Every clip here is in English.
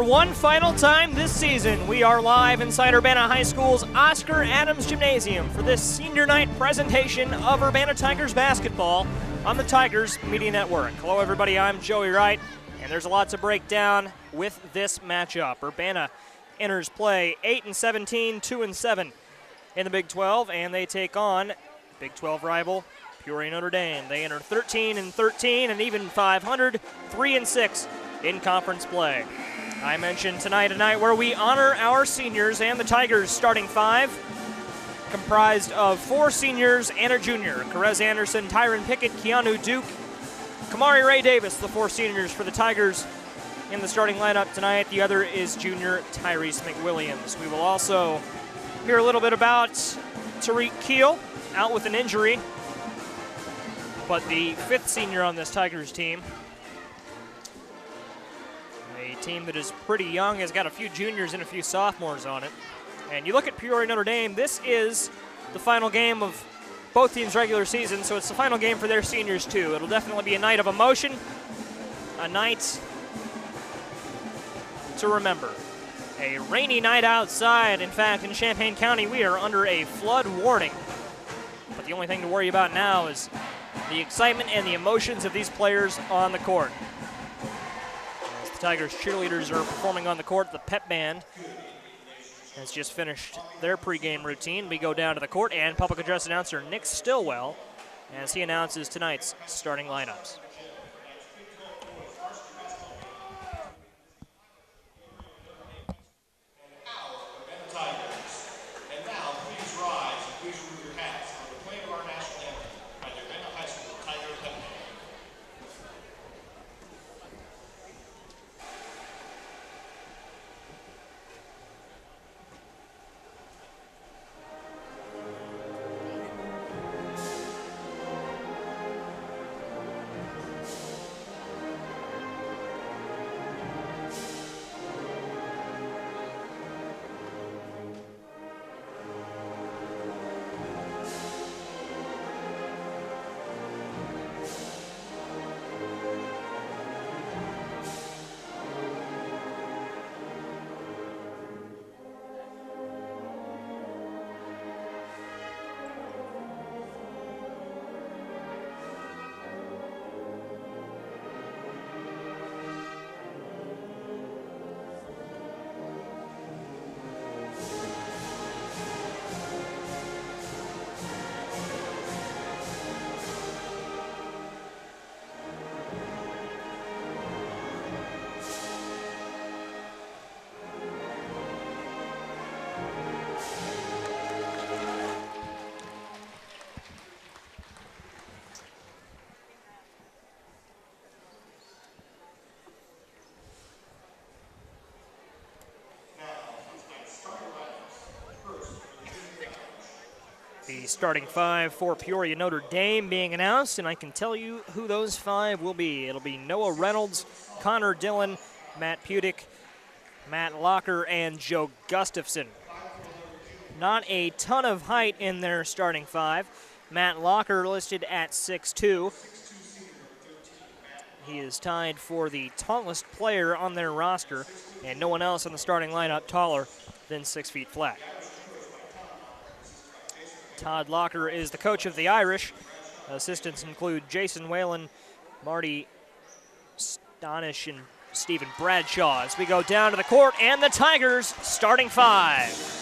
For one final time this season, we are live inside Urbana High School's Oscar Adams Gymnasium for this senior night presentation of Urbana Tigers basketball on the Tigers Media Network. Hello everybody, I'm Joey Wright, and there's a lot to break down with this matchup. Urbana enters play 8-17, 2-7 in the Big 12, and they take on Big 12 rival Peoria Notre Dame. They enter 13-13 and even 500, 3-6 in conference play. I mentioned tonight a night where we honor our seniors, and the Tigers starting five, comprised of four seniors and a junior. Carez Anderson, Tyron Pickett, Keanu Duke, Kamari Ray Davis, the four seniors for the Tigers in the starting lineup tonight. The other is junior Tyrese McWilliams. We will also hear a little bit about Tariq Keel, out with an injury, but the fifth senior on this Tigers team. A team that is pretty young, has got a few juniors and a few sophomores on it. And you look at Peoria Notre Dame, this is the final game of both teams' regular season, so it's the final game for their seniors too. It'll definitely be a night of emotion, a night to remember. A rainy night outside. In fact, in Champaign County, we are under a flood warning. But the only thing to worry about now is the excitement and the emotions of these players on the court. As the Tigers cheerleaders are performing on the court, the pep band has just finished their pregame routine. We go down to the court, and public address announcer Nick Stillwell as he announces tonight's starting lineups. The starting five for Peoria Notre Dame being announced, and I can tell you who those five will be. It'll be Noah Reynolds, Connor Dillon, Matt Pudick, Matt Locker, and Joe Gustafson. Not a ton of height in their starting five. Matt Locker listed at 6'2". He is tied for the tallest player on their roster, and no one else on the starting lineup taller than 6 feet flat. Todd Locker is the coach of the Irish. Assistants include Jason Whalen, Marty Stonish, and Stephen Bradshaw. As we go down to the court, and the Tigers starting five.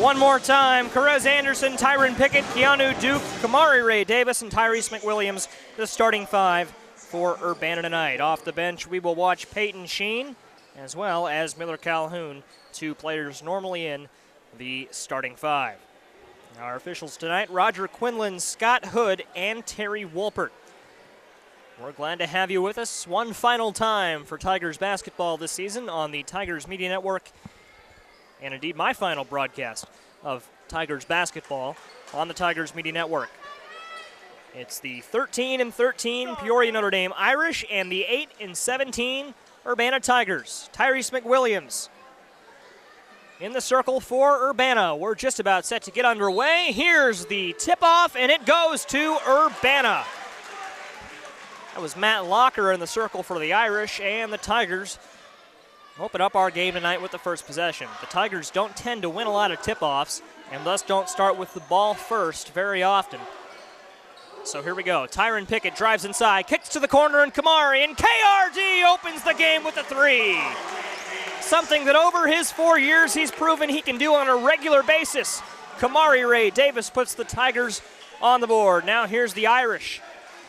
One more time, Perez Anderson, Tyron Pickett, Keanu Duke, Kamari Ray Davis, and Tyrese McWilliams, the starting five for Urbana tonight. Off the bench, we will watch Peyton Sheen, as well as Miller Calhoun, two players normally in the starting five. Our officials tonight, Roger Quinlan, Scott Hood, and Terry Wolpert. We're glad to have you with us one final time for Tigers basketball this season on the Tigers Media Network, and indeed my final broadcast of Tigers basketball on the Tigers Media Network. It's the 13-13 Peoria Notre Dame Irish and the 8-17 Urbana Tigers. Tyrese McWilliams in the circle for Urbana. We're just about set to get underway. Here's the tip-off, and it goes to Urbana. That was Matt Locker in the circle for the Irish, and the Tigers open up our game tonight with the first possession. The Tigers don't tend to win a lot of tip-offs, and thus don't start with the ball first very often. So here we go. Tyron Pickett drives inside, kicks to the corner, and Kamari, and KRD opens the game with a three. Something that over his 4 years he's proven he can do on a regular basis. Kamari Ray Davis puts the Tigers on the board. Now here's the Irish.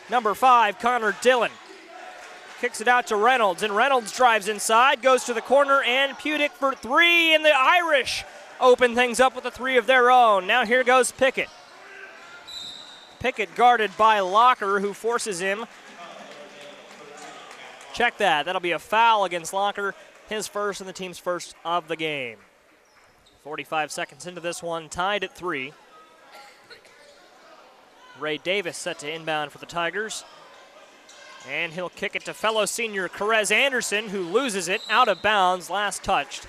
Number 5, Connor Dillon. Kicks it out to Reynolds, and Reynolds drives inside, goes to the corner, and Pudick for three, and the Irish open things up with a three of their own. Now here goes Pickett. Pickett guarded by Locker, who forces him. Check that. That'll be a foul against Locker, his first and the team's first of the game. 45 seconds into this one, tied at 3. Ray Davis set to inbound for the Tigers. And he'll kick it to fellow senior Perez Anderson, who loses it out of bounds, last touched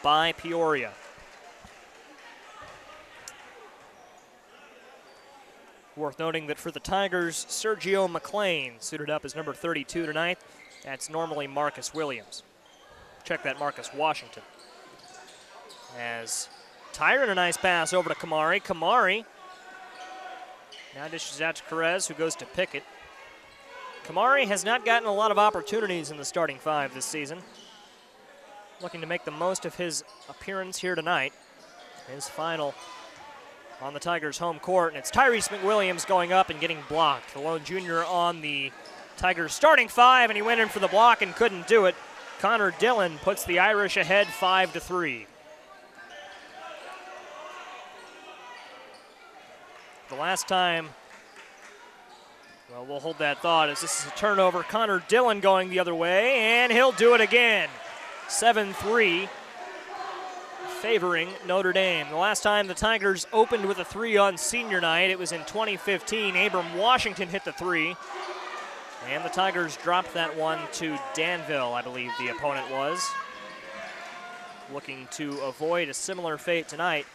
by Peoria. Worth noting that for the Tigers, Sergio McLean suited up as number 32 tonight. That's normally Marcus Williams. Check that, Marcus Washington. As Tyron, a nice pass over to Kamari. Kamari now dishes out to Perez, who goes to Pickett. Kamari has not gotten a lot of opportunities in the starting five this season. Looking to make the most of his appearance here tonight. His final on the Tigers' home court, and it's Tyrese McWilliams going up and getting blocked. The lone junior on the Tigers' starting five, and he went in for the block and couldn't do it. Connor Dillon puts the Irish ahead 5-3. The last time, well, we'll hold that thought as this is a turnover. Connor Dillon going the other way, and he'll do it again. 7-3, favoring Notre Dame. The last time the Tigers opened with a three on senior night, it was in 2015. Abram Washington hit the three, and the Tigers dropped that one to Danville, I believe the opponent was. Looking to avoid a similar fate tonight.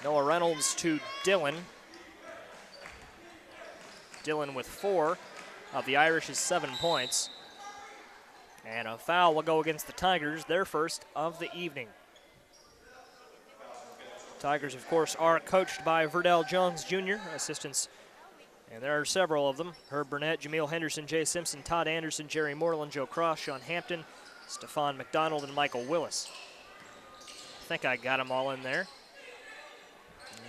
Noah Reynolds to Dillon. Dillon with 4 of the Irish's 7 points. And a foul will go against the Tigers, their first of the evening. Tigers, of course, are coached by Verdell Jones Jr., assistants, and there are several of them. Herb Burnett, Jameel Henderson, Jay Simpson, Todd Anderson, Jerry Moreland, Joe Cross, Sean Hampton, Stephon McDonald, and Michael Willis. I think I got them all in there.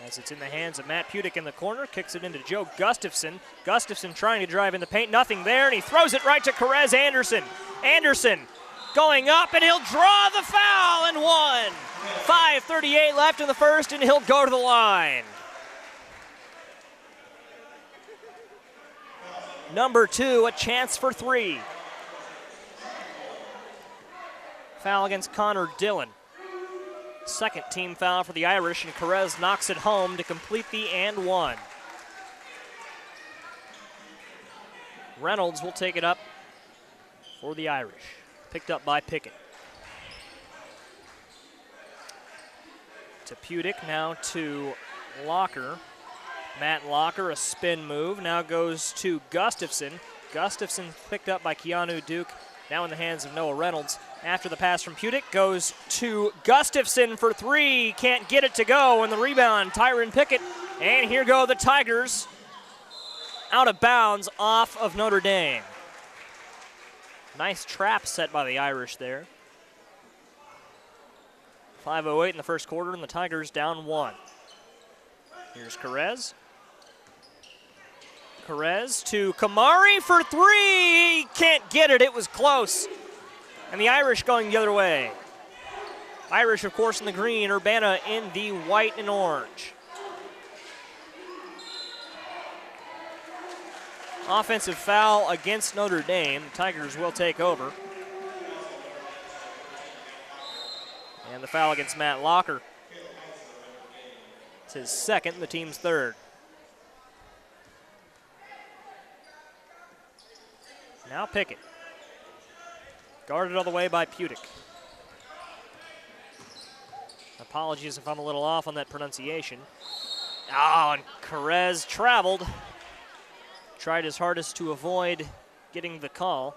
As it's in the hands of Matt Pudick in the corner, kicks it into Joe Gustafson. Gustafson trying to drive in the paint, nothing there, and he throws it right to Perez Anderson. Anderson going up, and he'll draw the foul and one. 5:38 left in the first, and he'll go to the line. Number 2, a chance for 3. Foul against Connor Dillon. Second team foul for the Irish, and Perez knocks it home to complete the and one. Reynolds will take it up for the Irish. Picked up by Pickett. To Pudick, now to Locker. Matt Locker, a spin move, now goes to Gustafson. Gustafson picked up by Keanu Duke, now in the hands of Noah Reynolds. After the pass from Pudick, goes to Gustafson for 3. Can't get it to go, and the rebound, Tyron Pickett. And here go the Tigers. Out of bounds off of Notre Dame. Nice trap set by the Irish there. 5:08 in the first quarter, and the Tigers down 1. Here's Carez. Carez to Kamari for 3. He can't get it. It was close. And the Irish going the other way. Irish, of course, in the green. Urbana in the white and orange. Offensive foul against Notre Dame. The Tigers will take over. And the foul against Matt Locker. It's his second, the team's third. Now Pickett. Guarded all the way by Pudick. Apologies if I'm a little off on that pronunciation. Oh, and Carez traveled. Tried his hardest to avoid getting the call,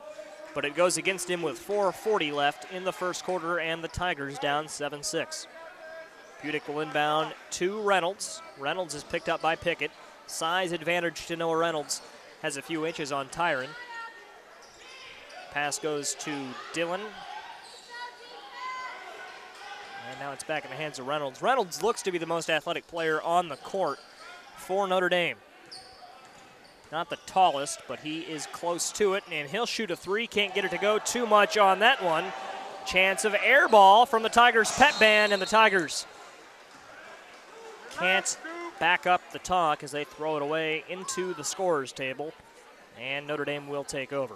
but it goes against him with 4:40 left in the first quarter, and the Tigers down 7-6. Pudick will inbound to Reynolds. Reynolds is picked up by Pickett. Size advantage to Noah Reynolds. Has a few inches on Tyron. Pass goes to Dillon. And now it's back in the hands of Reynolds. Reynolds looks to be the most athletic player on the court for Notre Dame. Not the tallest, but he is close to it, and he'll shoot a 3. Can't get it to go too much on that one. Chance of air ball from the Tigers pep band, and the Tigers can't back up the talk as they throw it away into the scorer's table, and Notre Dame will take over.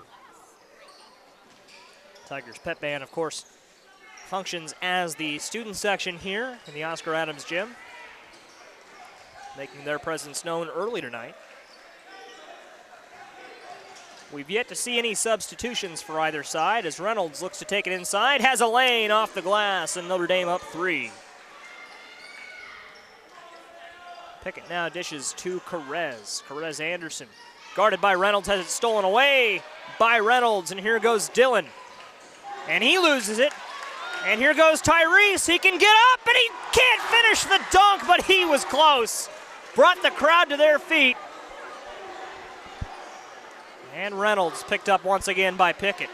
Tigers pep band, of course, functions as the student section here in the Oscar Adams gym, making their presence known early tonight. We've yet to see any substitutions for either side as Reynolds looks to take it inside, has a lane off the glass, and Notre Dame up 3. Pickett now dishes to Carez. Carez Anderson, guarded by Reynolds, has it stolen away by Reynolds, and here goes Dillon. And he loses it. And here goes Tyrese. He can get up, and he can't finish the dunk, but he was close. Brought the crowd to their feet. And Reynolds picked up once again by Pickett.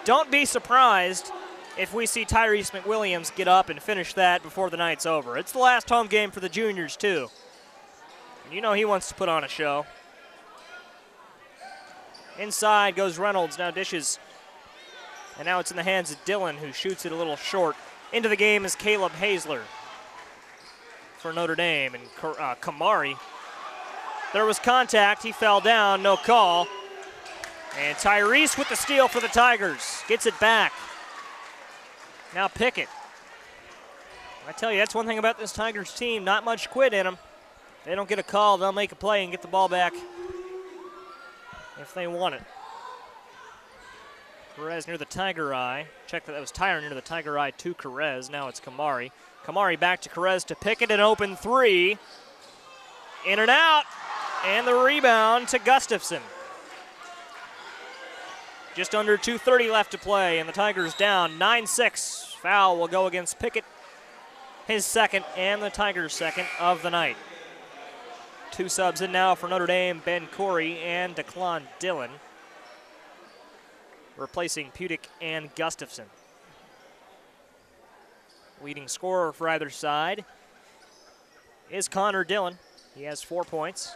Don't be surprised if we see Tyrese McWilliams get up and finish that before the night's over. It's the last home game for the juniors, too. And you know he wants to put on a show. Inside goes Reynolds, now dishes. And now it's in the hands of Dillon, who shoots it a little short. Into the game is Caleb Hazler for Notre Dame. And Kamari, there was contact. He fell down, no call. And Tyrese with the steal for the Tigers. Gets it back. Now Pickett. I tell you, that's one thing about this Tigers team. Not much quit in them. They don't get a call, they'll make a play and get the ball back if they want it. Carez near the Tiger eye. Check that was Tyron near the Tiger eye to Carez. Now it's Kamari. Kamari back to Carez to Pickett, an open 3. In and out. And the rebound to Gustafson. Just under 2:30 left to play, and the Tigers down 9-6. Foul will go against Pickett, his second and the Tigers' second of the night. 2 subs in now for Notre Dame, Ben Corey and Declan Dillon, replacing Pudick and Gustafson. Leading scorer for either side is Connor Dillon. He has 4 points.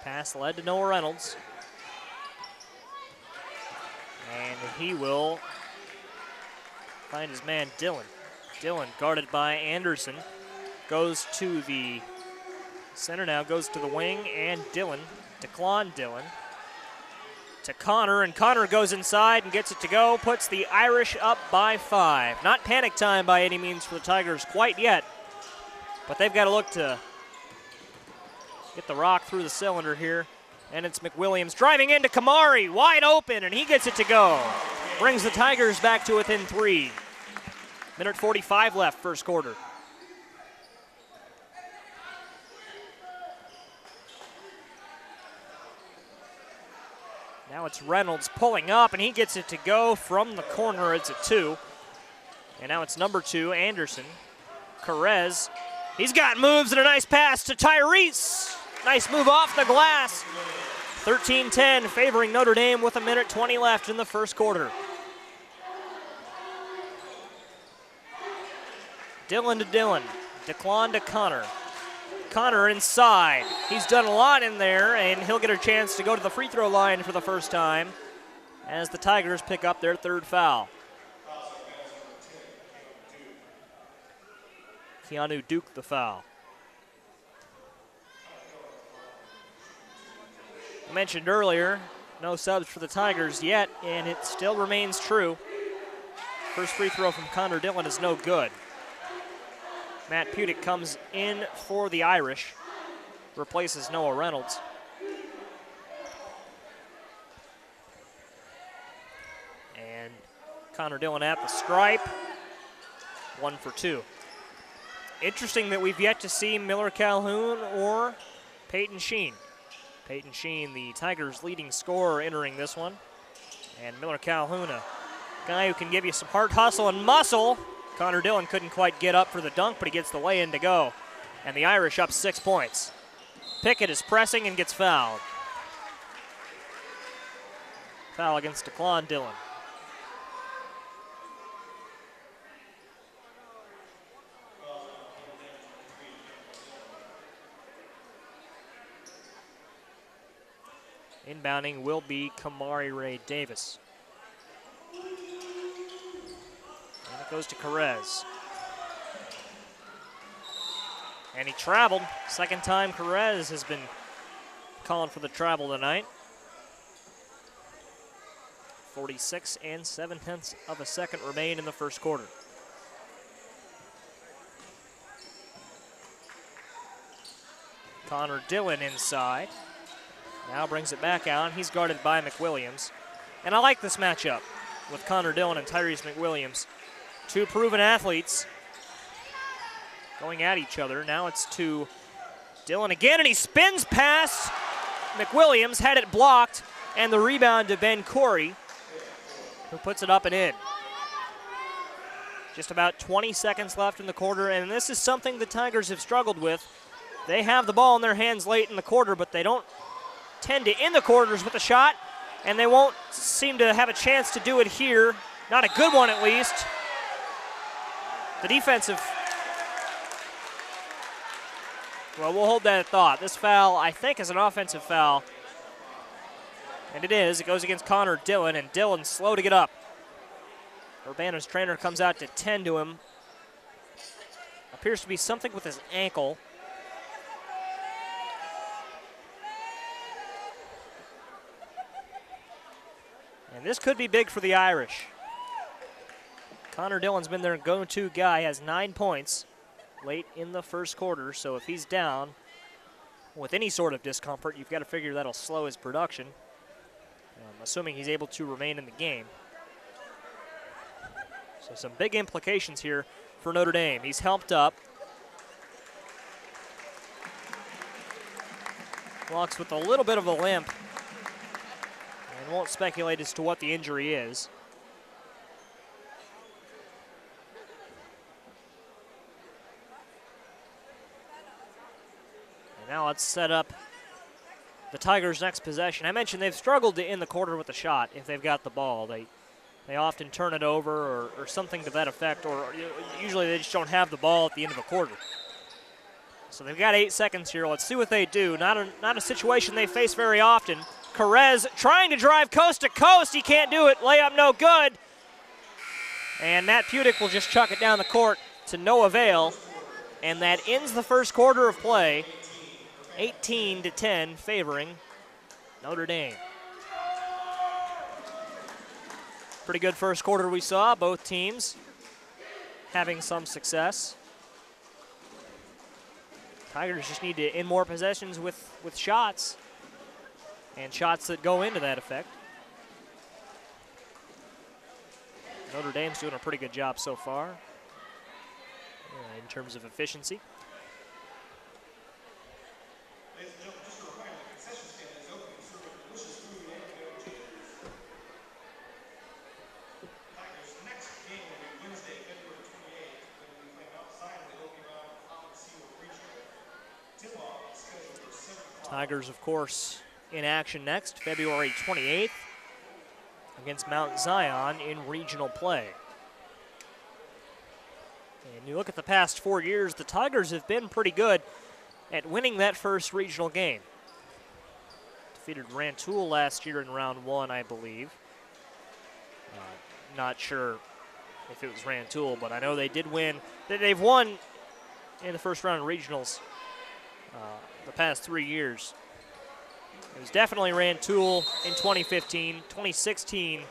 Pass led to Noah Reynolds. And he will find his man Dillon. Dillon guarded by Anderson. Goes to the center now, goes to the wing, and Dillon, Declan Dillon, to Connor, and Connor goes inside and gets it to go, puts the Irish up by 5. Not panic time by any means for the Tigers quite yet, but they've got to look to get the rock through the cylinder here. And it's McWilliams driving into Kamari, wide open, and he gets it to go. Brings the Tigers back to within 3. Minute 45 left, first quarter. Now it's Reynolds pulling up, and he gets it to go from the corner. It's a 2. And now it's number 2, Anderson. Carez, he's got moves and a nice pass to Tyrese. Nice move off the glass. 13-10 favoring Notre Dame with 1:20 left in the first quarter. Dillon to Dillon. Declan to Connor. Connor inside. He's done a lot in there, and he'll get a chance to go to the free throw line for the first time as the Tigers pick up their third foul. Keanu Duke the foul. I mentioned earlier, no subs for the Tigers yet, and it still remains true. First free throw from Connor Dillon is no good. Matt Pudick comes in for the Irish, replaces Noah Reynolds. And Connor Dillon at the stripe, 1 for 2. Interesting that we've yet to see Miller Calhoun or Peyton Sheen. Peyton Sheen, the Tigers' leading scorer entering this one. And Miller Calhoun, a guy who can give you some hard hustle and muscle. Connor Dillon couldn't quite get up for the dunk, but he gets the lay-in to go. And the Irish up 6 points. Pickett is pressing and gets fouled. Foul against Declan Dillon. Inbounding will be Kamari Ray Davis. And it goes to Carez. And he traveled. Second time Carez has been calling for the travel tonight. 46 7/10 of a second remain in the first quarter. Connor Dillon inside. Now brings it back out. He's guarded by McWilliams. And I like this matchup with Connor Dillon and Tyrese McWilliams. Two proven athletes going at each other. Now it's to Dillon again, and he spins past McWilliams, had it blocked, and the rebound to Ben Corey, who puts it up and in. Just about 20 seconds left in the quarter, and this is something the Tigers have struggled with. They have the ball in their hands late in the quarter, but they don't tend to end the quarters with a shot, and they won't seem to have a chance to do it here. Not a good one, at least. The defensive, well, we'll hold that thought. This foul, I think, is an offensive foul. And it is. It goes against Connor Dillon, and Dillon's slow to get up. Urbana's trainer comes out to tend to him. Appears to be something with his ankle. And this could be big for the Irish. Connor Dillon's been their go-to guy, has 9 points late in the first quarter, so if he's down with any sort of discomfort, you've got to figure that'll slow his production, assuming he's able to remain in the game. So some big implications here for Notre Dame. He's helped up. Walks with a little bit of a limp, and won't speculate as to what the injury is. And now let's set up the Tigers' next possession. I mentioned they've struggled to end the quarter with a shot if they've got the ball. They often turn it over or something to that effect, or usually they just don't have the ball at the end of a quarter. So they've got 8 seconds here. Let's see what they do. Not a situation they face very often. Carez trying to drive coast to coast. He can't do it. Layup no good. And Matt Pudick will just chuck it down the court to no avail. And that ends the first quarter of play. 18-10 favoring Notre Dame. Pretty good first quarter we saw. Both teams having some success. Tigers just need to end more possessions with shots, and shots that go into that effect. Notre Dame's doing a pretty good job so far in terms of efficiency. Tigers, of course, in action next, February 28th, against Mount Zion in regional play. And You look at the past 4 years, the Tigers have been pretty good at winning that first regional game. Defeated Rantoul last year in round 1, I believe. Not sure if it was Rantoul, but I know they did win. They've won in the first round of regionals the past 3 years. It was definitely Rantoul in 2015, 2016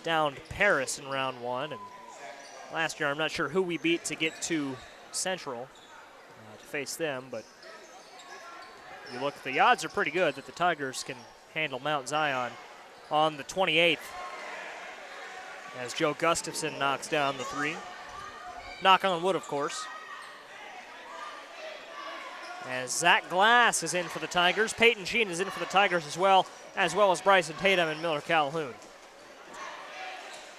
down to Paris in round 1, and last year I'm not sure who we beat to get to Central to face them, but you look, the odds are pretty good that the Tigers can handle Mount Zion on the 28th as Joe Gustafson knocks down the 3. Knock on wood, of course. As Zach Glass is in for the Tigers. Peyton Sheen is in for the Tigers as well as Bryson Tatum and Miller Calhoun.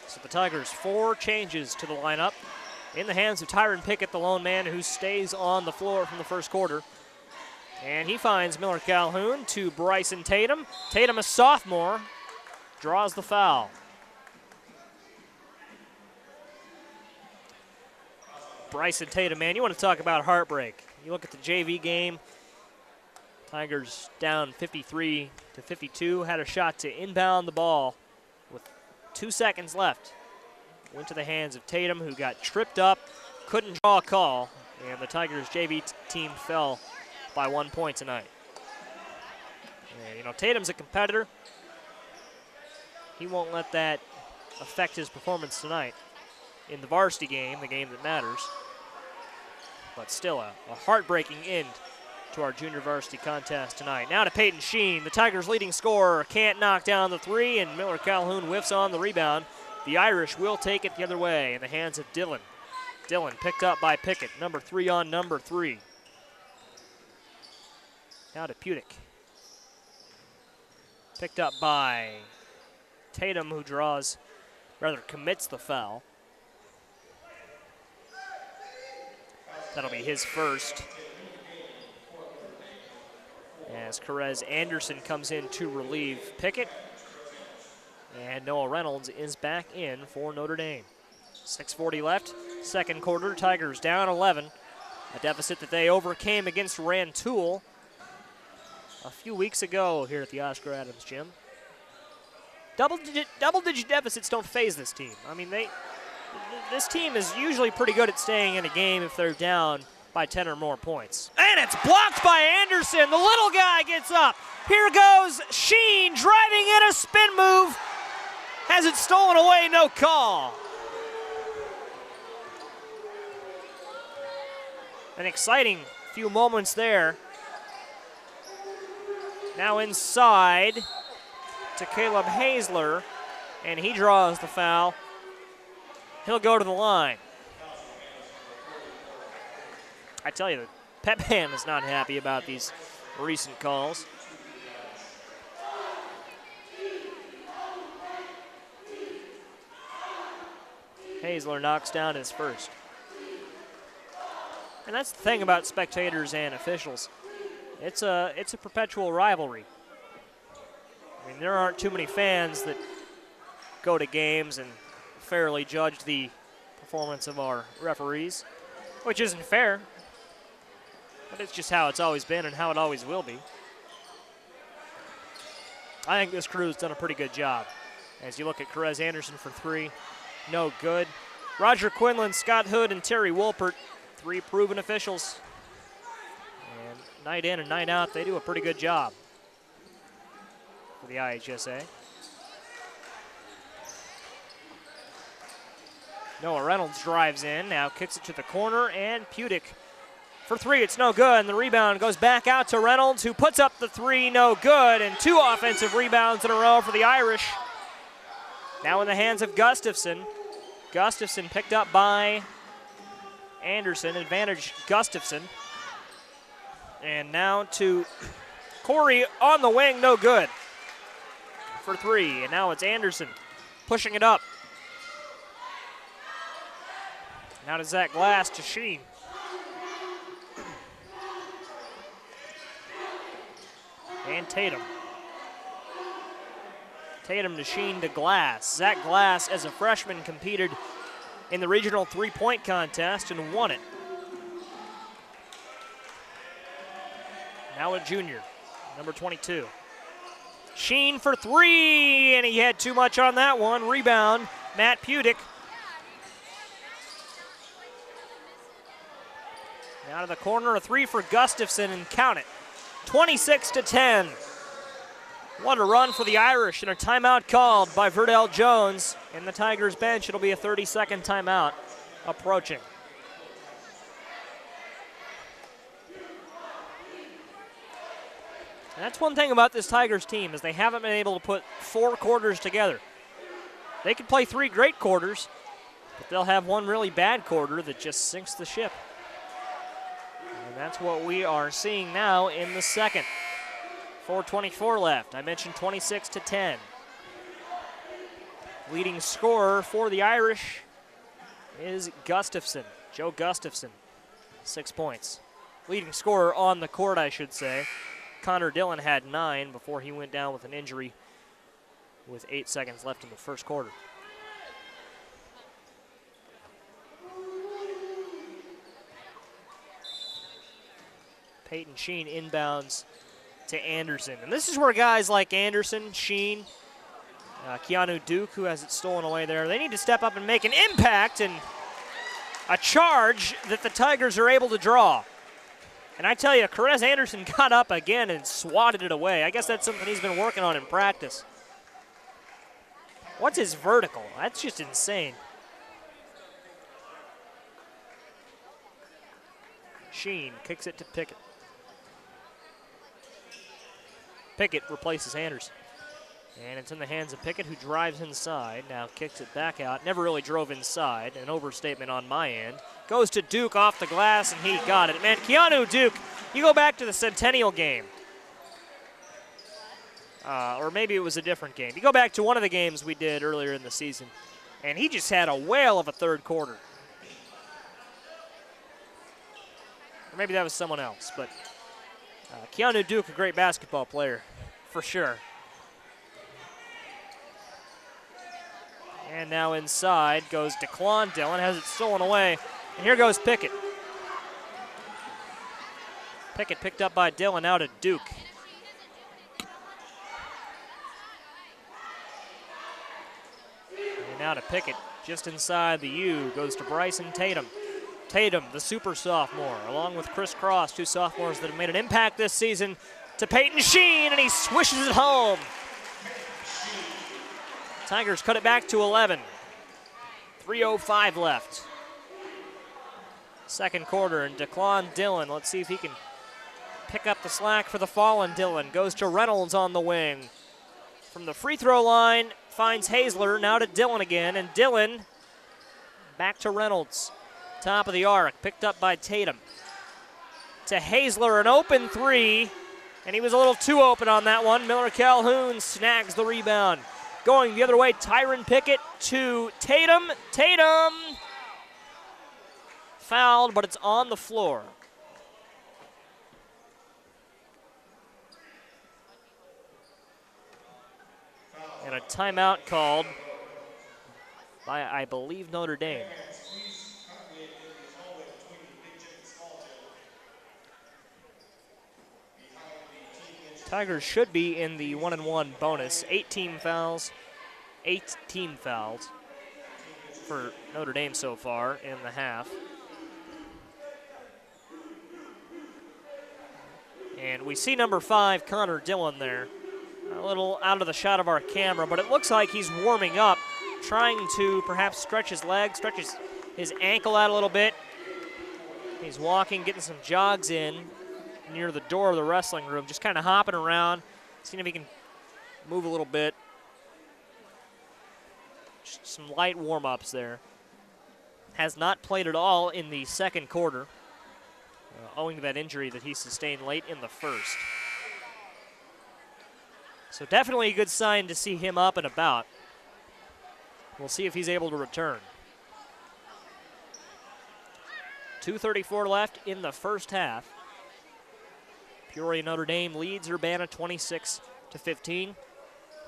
So the Tigers, 4 changes to the lineup in the hands of Tyron Pickett, the lone man who stays on the floor from the first quarter. And he finds Miller Calhoun to Bryson Tatum. Tatum, a sophomore, draws the foul. Bryson Tatum, man, you want to talk about heartbreak. You look at the JV game, Tigers down 53-52, had a shot to inbound the ball with 2 seconds left. Went to the hands of Tatum, who got tripped up, couldn't draw a call, and the Tigers JV team fell by 1 point tonight. And, you know, Tatum's a competitor. He won't let that affect his performance tonight in the varsity game, the game that matters. But still a heartbreaking end to our junior varsity contest tonight. Now to Peyton Sheen, the Tigers' leading scorer, can't knock down the 3, and Miller Calhoun whiffs on the rebound. The Irish will take it the other way in the hands of Dillon. Dillon picked up by Pickett, number 3 on number 3. Now to Pudick. Picked up by Tatum, who commits the foul. That'll be his first. As Carez Anderson comes in to relieve Pickett. And Noah Reynolds is back in for Notre Dame. 6:40 left, second quarter. Tigers down 11. A deficit that they overcame against Rantoul a few weeks ago here at the Oscar Adams Gym. Double-digit deficits don't faze this team. I mean, this team is usually pretty good at staying in a game if they're down by 10 or more points. And it's blocked by Anderson. The little guy gets up. Here goes Sheen driving in a spin move. Has it stolen away, no call. An exciting few moments there. Now inside to Caleb Hazler, and he draws the foul. He'll go to the line. I tell you, the Pep Band is not happy about these recent calls. Hazler knocks down his first. And that's the thing about spectators and officials. It's a perpetual rivalry. I mean, there aren't too many fans that go to games and fairly judge the performance of our referees, which isn't fair, but it's just how it's always been and how it always will be. I think this crew's done a pretty good job. As you look at Carez Anderson for 3, no good. Roger Quinlan, Scott Hood, and Terry Wolpert, 3 proven officials. And night in and night out, they do a pretty good job for the IHSA. Noah Reynolds drives in, now kicks it to the corner, and Pudick for 3, it's no good, and the rebound goes back out to Reynolds, who puts up the 3, no good, and 2 offensive rebounds in a row for the Irish. Now in the hands of Gustafson. Gustafson picked up by Anderson, advantage Gustafson. And now to Corey on the wing, no good for 3, and now it's Anderson pushing it up. Now to Zach Glass to Sheen. And Tatum. Tatum to Sheen to Glass. Zach Glass, as a freshman, competed in the regional three-point contest and won it. Now a junior, number 22. Sheen for three, and he had too much on that one. Rebound, Matt Pudick. Out of the corner, a three for Gustafson, and count it. 26-10. What a run for the Irish, and a timeout called by Verdell Jones. In the Tigers bench, it'll be a 30-second timeout approaching. And that's one thing about this Tigers team, is they haven't been able to put 4 quarters together. They could play 3 great quarters, but they'll have one really bad quarter that just sinks the ship. And that's what we are seeing now in the second. 4:24 left. I mentioned 26-10. Leading scorer for the Irish is Gustafson, Joe Gustafson, 6 points. Leading scorer on the court, I should say. Connor Dillon had 9 before he went down with an injury with 8 seconds left in the first quarter. Peyton Sheen inbounds to Anderson. And this is where guys like Anderson, Sheen, Keanu Duke, who has it stolen away there, they need to step up and make an impact and a charge that the Tigers are able to draw. And I tell you, Carez Anderson got up again and swatted it away. I guess that's something he's been working on in practice. What's his vertical? That's just insane. Sheen kicks it to Pickett. Pickett replaces Anderson. And it's in the hands of Pickett, who drives inside. Now kicks it back out. Never really drove inside. An overstatement on my end. Goes to Duke off the glass, and he got it. Man, Keanu Duke, you go back to the Centennial game. Or maybe it was a different game. You go back to one of the games we did earlier in the season, and he just had a whale of a third quarter. Or maybe that was someone else, but Keanu Duke, a great basketball player, for sure. And now inside goes DeClon Dillon, has it stolen away. And here goes Pickett. Pickett picked up by Dillon, now to Duke. And now to Pickett, just inside the U, goes to Bryson Tatum. Tatum, the super sophomore, along with Chris Cross, 2 sophomores that have made an impact this season, to Peyton Sheen, and he swishes it home. Tigers cut it back to 11. 3:05 left. Second quarter, and DeClon Dillon, let's see if he can pick up the slack for the fallen Dillon. Goes to Reynolds on the wing. From the free throw line, finds Hazler, now to Dillon again, and Dillon back to Reynolds. Top of the arc, picked up by Tatum. To Hazler, an open 3, and he was a little too open on that one. Miller Calhoun snags the rebound. Going the other way, Tyron Pickett to Tatum. Tatum fouled, but it's on the floor. And a timeout called by, I believe, Notre Dame. Tigers should be in the 1-and-1 bonus. 18 fouls for Notre Dame so far in the half. And we see number 5, Connor Dillon there. A little out of the shot of our camera, but it looks like he's warming up, trying to perhaps stretch his leg, stretch his ankle out a little bit. He's walking, getting some jogs in near the door of the wrestling room, just kind of hopping around, seeing if he can move a little bit. Just some light warm-ups there. Has not played at all in the second quarter, owing to that injury that he sustained late in the first. So definitely a good sign to see him up and about. We'll see if he's able to return. 2:34 left in the first half. Peoria Notre Dame leads Urbana 26-15.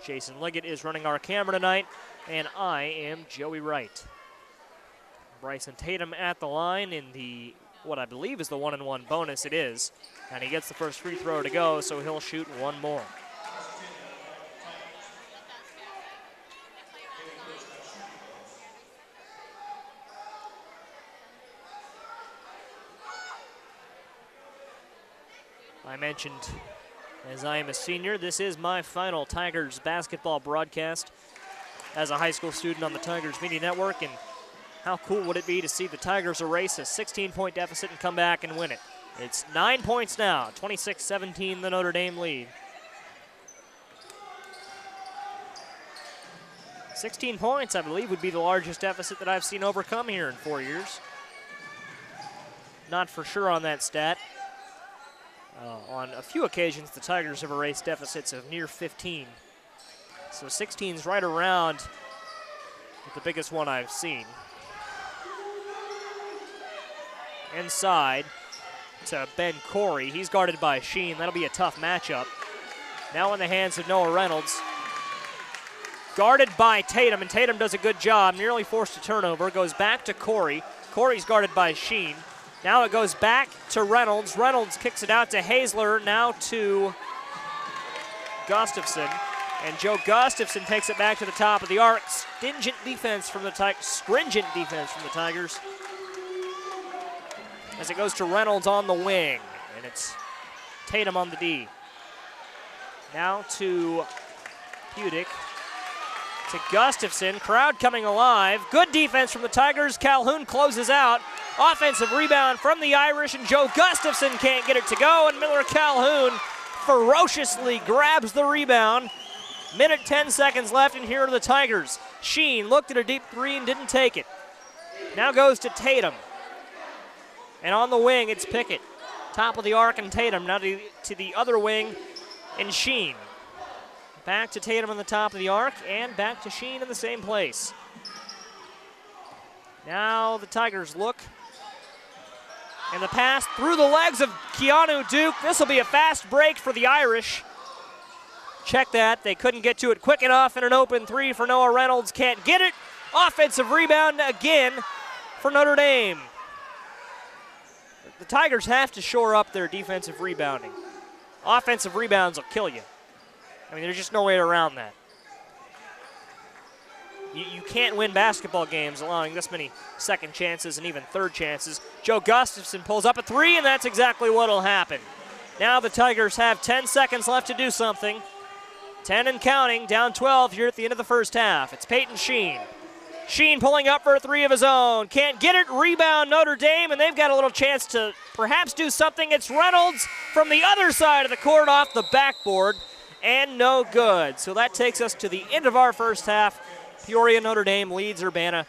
Jason Liggett is running our camera tonight, and I am Joey Wright. Bryson Tatum at the line in the, what I believe is the 1-and-1 bonus. It is. And he gets the first free throw to go, so he'll shoot one more. I mentioned, as I am a senior, this is my final Tigers basketball broadcast as a high school student on the Tigers Media Network, and how cool would it be to see the Tigers erase a 16-point deficit and come back and win it. It's 9 points now, 26-17 the Notre Dame lead. 16 points, I believe, would be the largest deficit that I've seen overcome here in 4 years. Not for sure on that stat. On a few occasions, the Tigers have erased deficits of near 15. So 16's right around the biggest one I've seen. Inside to Ben Corey. He's guarded by Sheen. That'll be a tough matchup. Now in the hands of Noah Reynolds. Guarded by Tatum, and Tatum does a good job. Nearly forced a turnover. Goes back to Corey. Corey's guarded by Sheen. Now it goes back to Reynolds. Reynolds kicks it out to Hazler, now to Gustafson. And Joe Gustafson takes it back to the top of the arc. Stringent defense from the Tigers. As it goes to Reynolds on the wing. And it's Tatum on the D. Now to Pudick. To Gustafson. Crowd coming alive. Good defense from the Tigers. Calhoun closes out. Offensive rebound from the Irish, and Joe Gustafson can't get it to go, and Miller Calhoun ferociously grabs the rebound. Minute 10 seconds left, and here are the Tigers. Sheen looked at a deep three and didn't take it. Now goes to Tatum. And on the wing, it's Pickett. Top of the arc and Tatum. Now to the other wing and Sheen. Back to Tatum on the top of the arc, and back to Sheen in the same place. Now the Tigers look. And the pass through the legs of Keanu Duke. This will be a fast break for the Irish. Check that. They couldn't get to it quick enough, and an open three for Noah Reynolds. Can't get it. Offensive rebound again for Notre Dame. The Tigers have to shore up their defensive rebounding. Offensive rebounds will kill you. I mean, there's just no way around that. You can't win basketball games allowing this many second chances and even third chances. Joe Gustafson pulls up a three, and that's exactly what will happen. Now the Tigers have 10 seconds left to do something. 10 and counting, down 12 here at the end of the first half. It's Peyton Sheen. Sheen pulling up for a three of his own. Can't get it. Rebound Notre Dame, and they've got a little chance to perhaps do something. It's Reynolds from the other side of the court off the backboard, and no good. So that takes us to the end of our first half. Peoria Notre Dame leads Urbana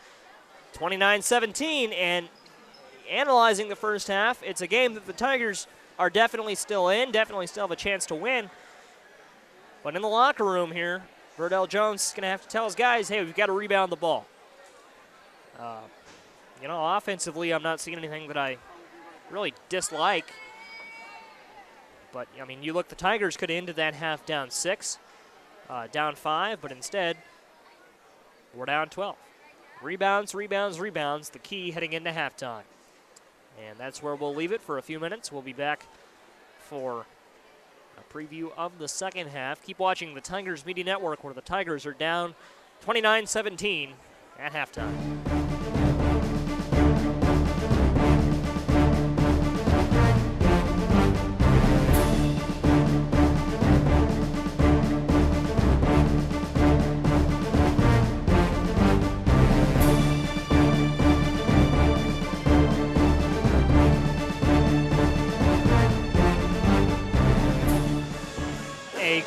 29-17, and analyzing the first half, it's a game that the Tigers are definitely still in, definitely still have a chance to win. But in the locker room here, Verdell Jones is going to have to tell his guys, hey, we've got to rebound the ball. Offensively, I'm not seeing anything that I really dislike. But, I mean, you look, the Tigers could have ended that half down 6, down 5, but instead, we're down 12. Rebounds, rebounds, rebounds, the key heading into halftime. And that's where we'll leave it for a few minutes. We'll be back for a preview of the second half. Keep watching the Tigers Media Network, where the Tigers are down 29-17 at halftime.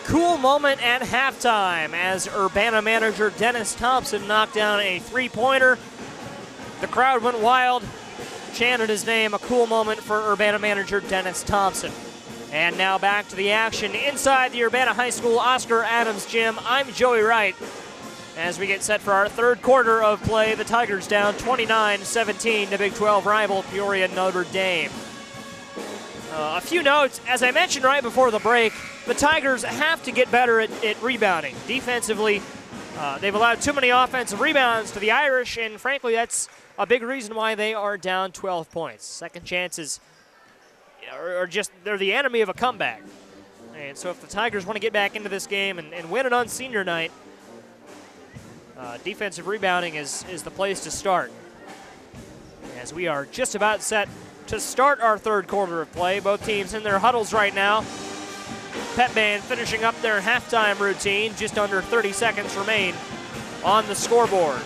Cool moment at halftime as Urbana manager Dennis Thompson knocked down a three-pointer. The crowd went wild, chanted his name. A cool moment for Urbana manager Dennis Thompson. And now back to the action inside the Urbana High School Oscar Adams Gym. I'm Joey Wright as we get set for our third quarter of play. The Tigers down 29-17 to Big 12 rival Peoria Notre Dame. A few notes, as I mentioned right before the break, the Tigers have to get better at rebounding. Defensively, They've allowed too many offensive rebounds to the Irish, and frankly, that's a big reason why they are down 12 points. Second chances are just, they're the enemy of a comeback. And so if the Tigers want to get back into this game and win it on senior night, defensive rebounding is the place to start. As we are just about set to start our third quarter of play. Both teams in their huddles right now. Pep Band finishing up their halftime routine. Just under 30 seconds remain on the scoreboard.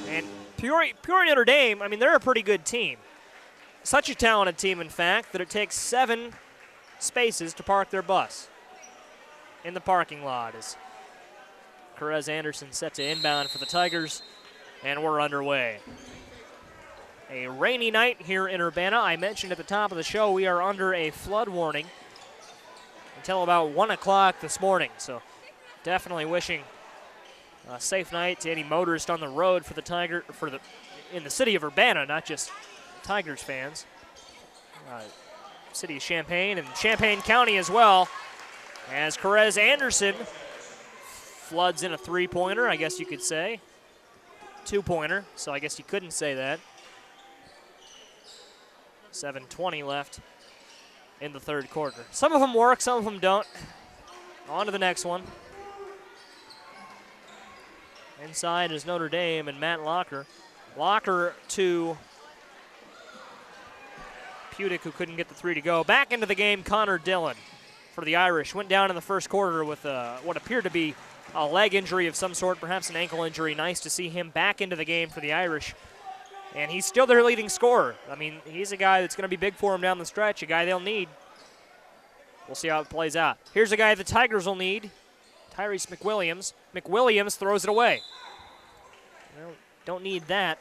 And Peoria Notre Dame, I mean, they're a pretty good team. Such a talented team, in fact, that it takes 7 spaces to park their bus in the parking lot. As Perez Anderson set to inbound for the Tigers, and we're underway. A rainy night here in Urbana. I mentioned at the top of the show we are under a flood warning until about 1 o'clock this morning. So definitely wishing a safe night to any motorist on the road for the in the city of Urbana, not just Tigers fans. City of Champaign and Champaign County as well. As Perez Anderson floods in a three-pointer, I guess you could say. Two-pointer, so I guess you couldn't say that. 7:20 left in the third quarter. Some of them work, some of them don't. On to the next one. Inside is Notre Dame and Matt Locker. Locker to Pudick, who couldn't get the three to go. Back into the game, Connor Dillon for the Irish. Went down in the first quarter with what appeared to be a leg injury of some sort, perhaps an ankle injury. Nice to see him back into the game for the Irish. And he's still their leading scorer. I mean, he's a guy that's going to be big for them down the stretch, a guy they'll need. We'll see how it plays out. Here's a guy the Tigers will need, Tyrese McWilliams. McWilliams throws it away. Well, don't need that.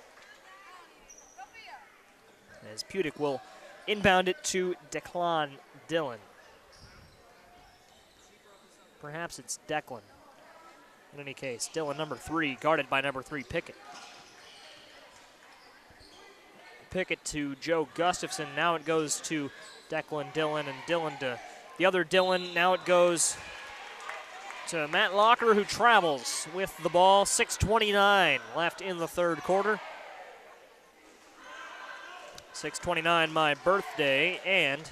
As Pudick will inbound it to Declan Dillon. Perhaps it's Declan. In any case, Dillon, number 3, guarded by number 3, Pickett. Pickett to Joe Gustafson. Now it goes to Declan Dillon, and Dillon to the other Dillon. Now it goes to Matt Locker, who travels with the ball. 6:29 left in the third quarter. 6:29, my birthday, and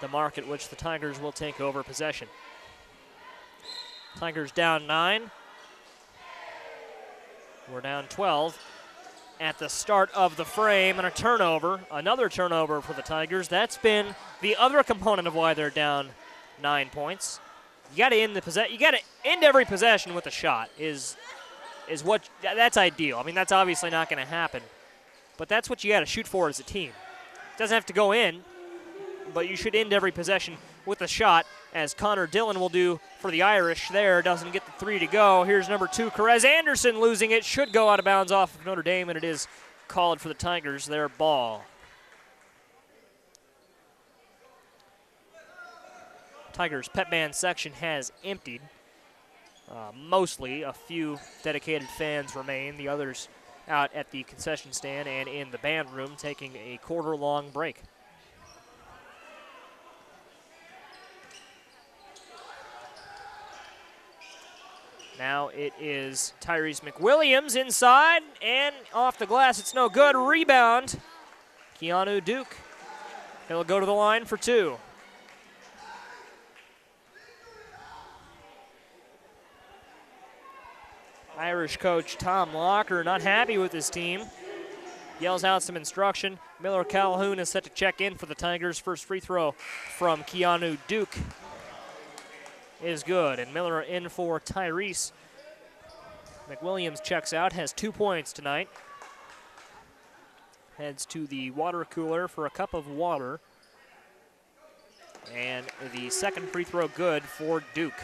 the mark at which the Tigers will take over possession. Tigers down 9. We're down 12 at the start of the frame, and a turnover, another turnover for the Tigers. That's been the other component of why they're down 9 points. You got to end every possession with a shot. That's ideal. I mean, that's obviously not going to happen, but that's what you got to shoot for as a team. It doesn't have to go in, but you should end every possession with a shot, as Connor Dillon will do for the Irish there. Doesn't get the 3 to go. Here's number 2, Perez Anderson, losing it. Should go out of bounds off of Notre Dame, and it is called for the Tigers. Their ball. Tigers pep band section has emptied. Mostly a few dedicated fans remain. The others out at the concession stand and in the band room taking a quarter-long break. Now it is Tyrese McWilliams inside, and off the glass, it's no good. Rebound, Keanu Duke. He'll go to the line for 2. Irish coach Tom Locker not happy with his team. Yells out some instruction. Miller Calhoun is set to check in for the Tigers. First free throw from Keanu Duke is good, and Miller in for Tyrese. McWilliams checks out, has 2 points tonight. Heads to the water cooler for a cup of water. And the second free throw good for Duke.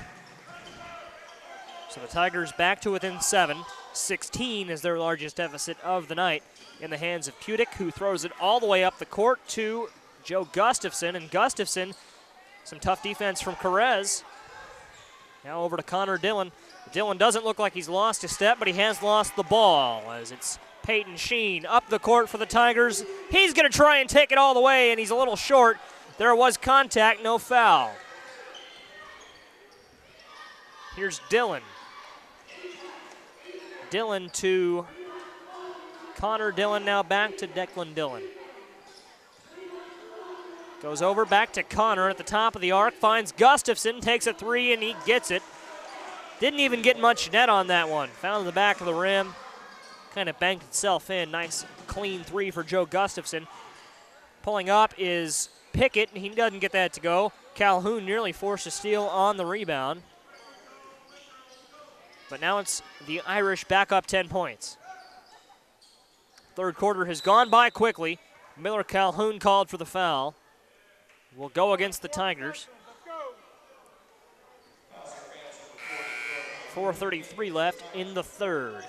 So the Tigers back to within 7. 16 is their largest deficit of the night in the hands of Pudick, who throws it all the way up the court to Joe Gustafson. And Gustafson, some tough defense from Perez. Now over to Connor Dillon. Dillon doesn't look like he's lost a step, but he has lost the ball, as it's Peyton Sheen up the court for the Tigers. He's going to try and take it all the way, and he's a little short. There was contact, no foul. Here's Dillon. Dillon to Connor Dillon, now back to Declan Dillon. Goes over, back to Connor at the top of the arc, finds Gustafson, takes a three, and he gets it. Didn't even get much net on that one. Found the back of the rim, kind of banked itself in. Nice clean three for Joe Gustafson. Pulling up is Pickett, and he doesn't get that to go. Calhoun nearly forced a steal on the rebound. But now it's the Irish back up 10 points. Third quarter has gone by quickly. Miller Calhoun called for the foul. Will go against the Tigers. 4:33 left in the third.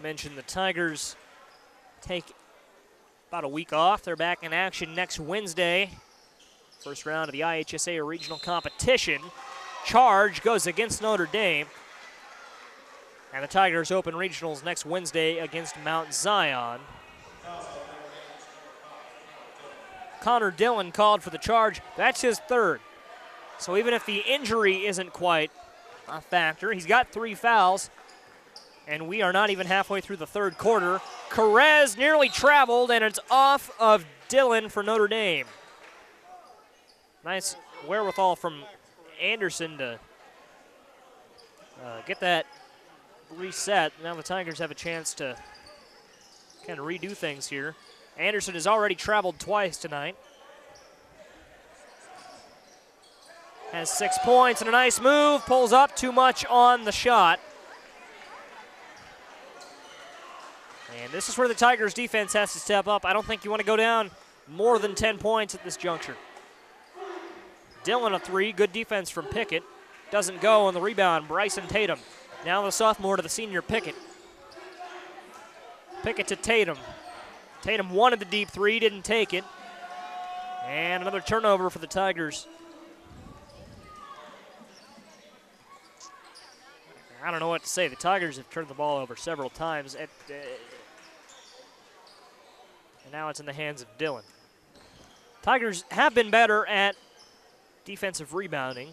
Mentioned the Tigers take about a week off. They're back in action next Wednesday. First round of the IHSA regional competition. Charge goes against Notre Dame. And the Tigers open regionals next Wednesday against Mount Zion. Connor Dillon called for the charge. That's his third. So even if the injury isn't quite a factor, he's got 3 fouls. And we are not even halfway through the third quarter. Carez nearly traveled, and it's off of Dillon for Notre Dame. Nice wherewithal from Anderson to get that reset. Now the Tigers have a chance to kind of redo things here. Anderson has already traveled twice tonight. Has 6 points and a nice move. Pulls up too much on the shot. And this is where the Tigers defense has to step up. I don't think you want to go down more than 10 points at this juncture. Dillon a three, good defense from Pickett. Doesn't go on the rebound, Bryson Tatum. Now the sophomore to the senior Pickett. Pickett to Tatum. Tatum wanted the deep three, didn't take it. And another turnover for the Tigers. I don't know what to say. The Tigers have turned the ball over several times. And now it's in the hands of Dillon. Tigers have been better at defensive rebounding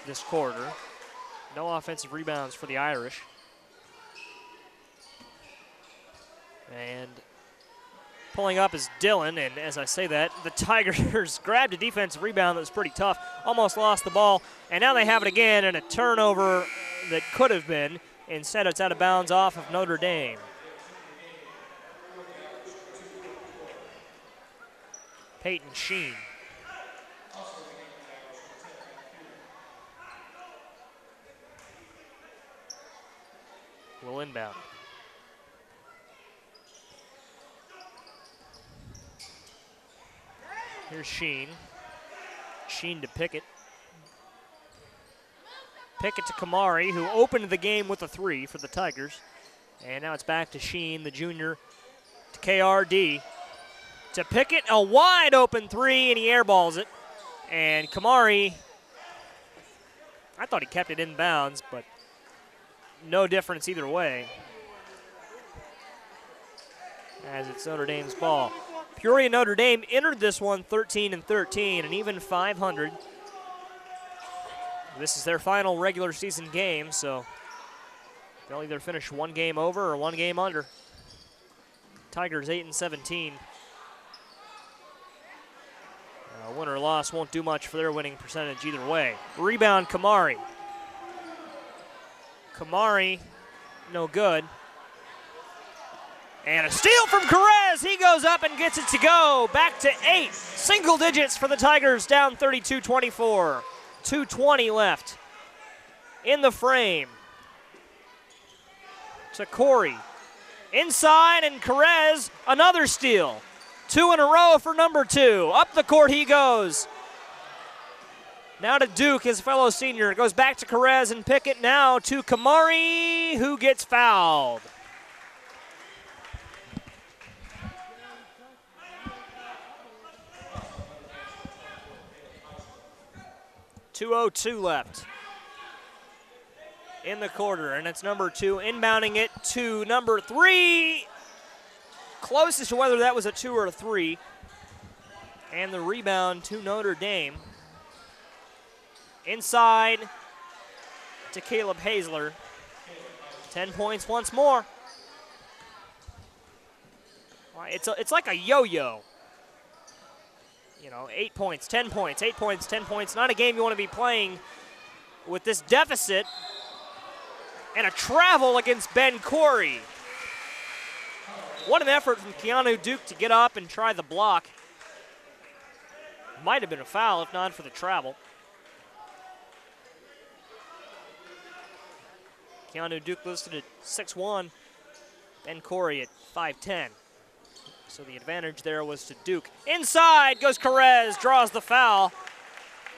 this quarter. No offensive rebounds for the Irish. And pulling up is Dillon, and as I say that, the Tigers grabbed a defensive rebound that was pretty tough, almost lost the ball, and now they have it again, and a turnover that could have been. Instead, it's out of bounds off of Notre Dame. Peyton Sheen. Will inbound. Here's Sheen. Sheen to Pickett. Pickett to Kamari, who opened the game with a three for the Tigers. And now it's back to Sheen, the junior, to KRD. To Pickett, a wide open three, and he airballs it. And Kamari, I thought he kept it in bounds, but no difference either way, as it's Notre Dame's ball. Peoria Notre Dame entered this one 13-13, an even 500. This is their final regular season game, so they'll either finish one game over or one game under. Tigers 8-17. Win or loss won't do much for their winning percentage either way. Rebound, Kamari. Kamari, no good. And a steal from Carez. He goes up and gets it to go. Back to 8. Single digits for the Tigers, down 32-24. 2:20 left in the frame. To Corey. Inside, and Carez, another steal. 2 in a row for number 2. Up the court he goes. Now to Duke, his fellow senior. It goes back to Carez and Pickett. Now to Kamari, who gets fouled. 2:02 left in the quarter, and it's number 2 inbounding it to number 3. Close as to whether that was a 2 or a 3. And the rebound to Notre Dame. Inside to Caleb Hazler. 10 points once more. It's like a yo-yo. 8 points, 10 points, 8 points, 10 points. Not a game you want to be playing with this deficit and a travel against Ben Corey. What an effort from Keanu Duke to get up and try the block. Might have been a foul if not for the travel. Keanu Duke listed at 6'1", Ben Corey at 5'10". So the advantage there was to Duke. Inside goes Carez, draws the foul.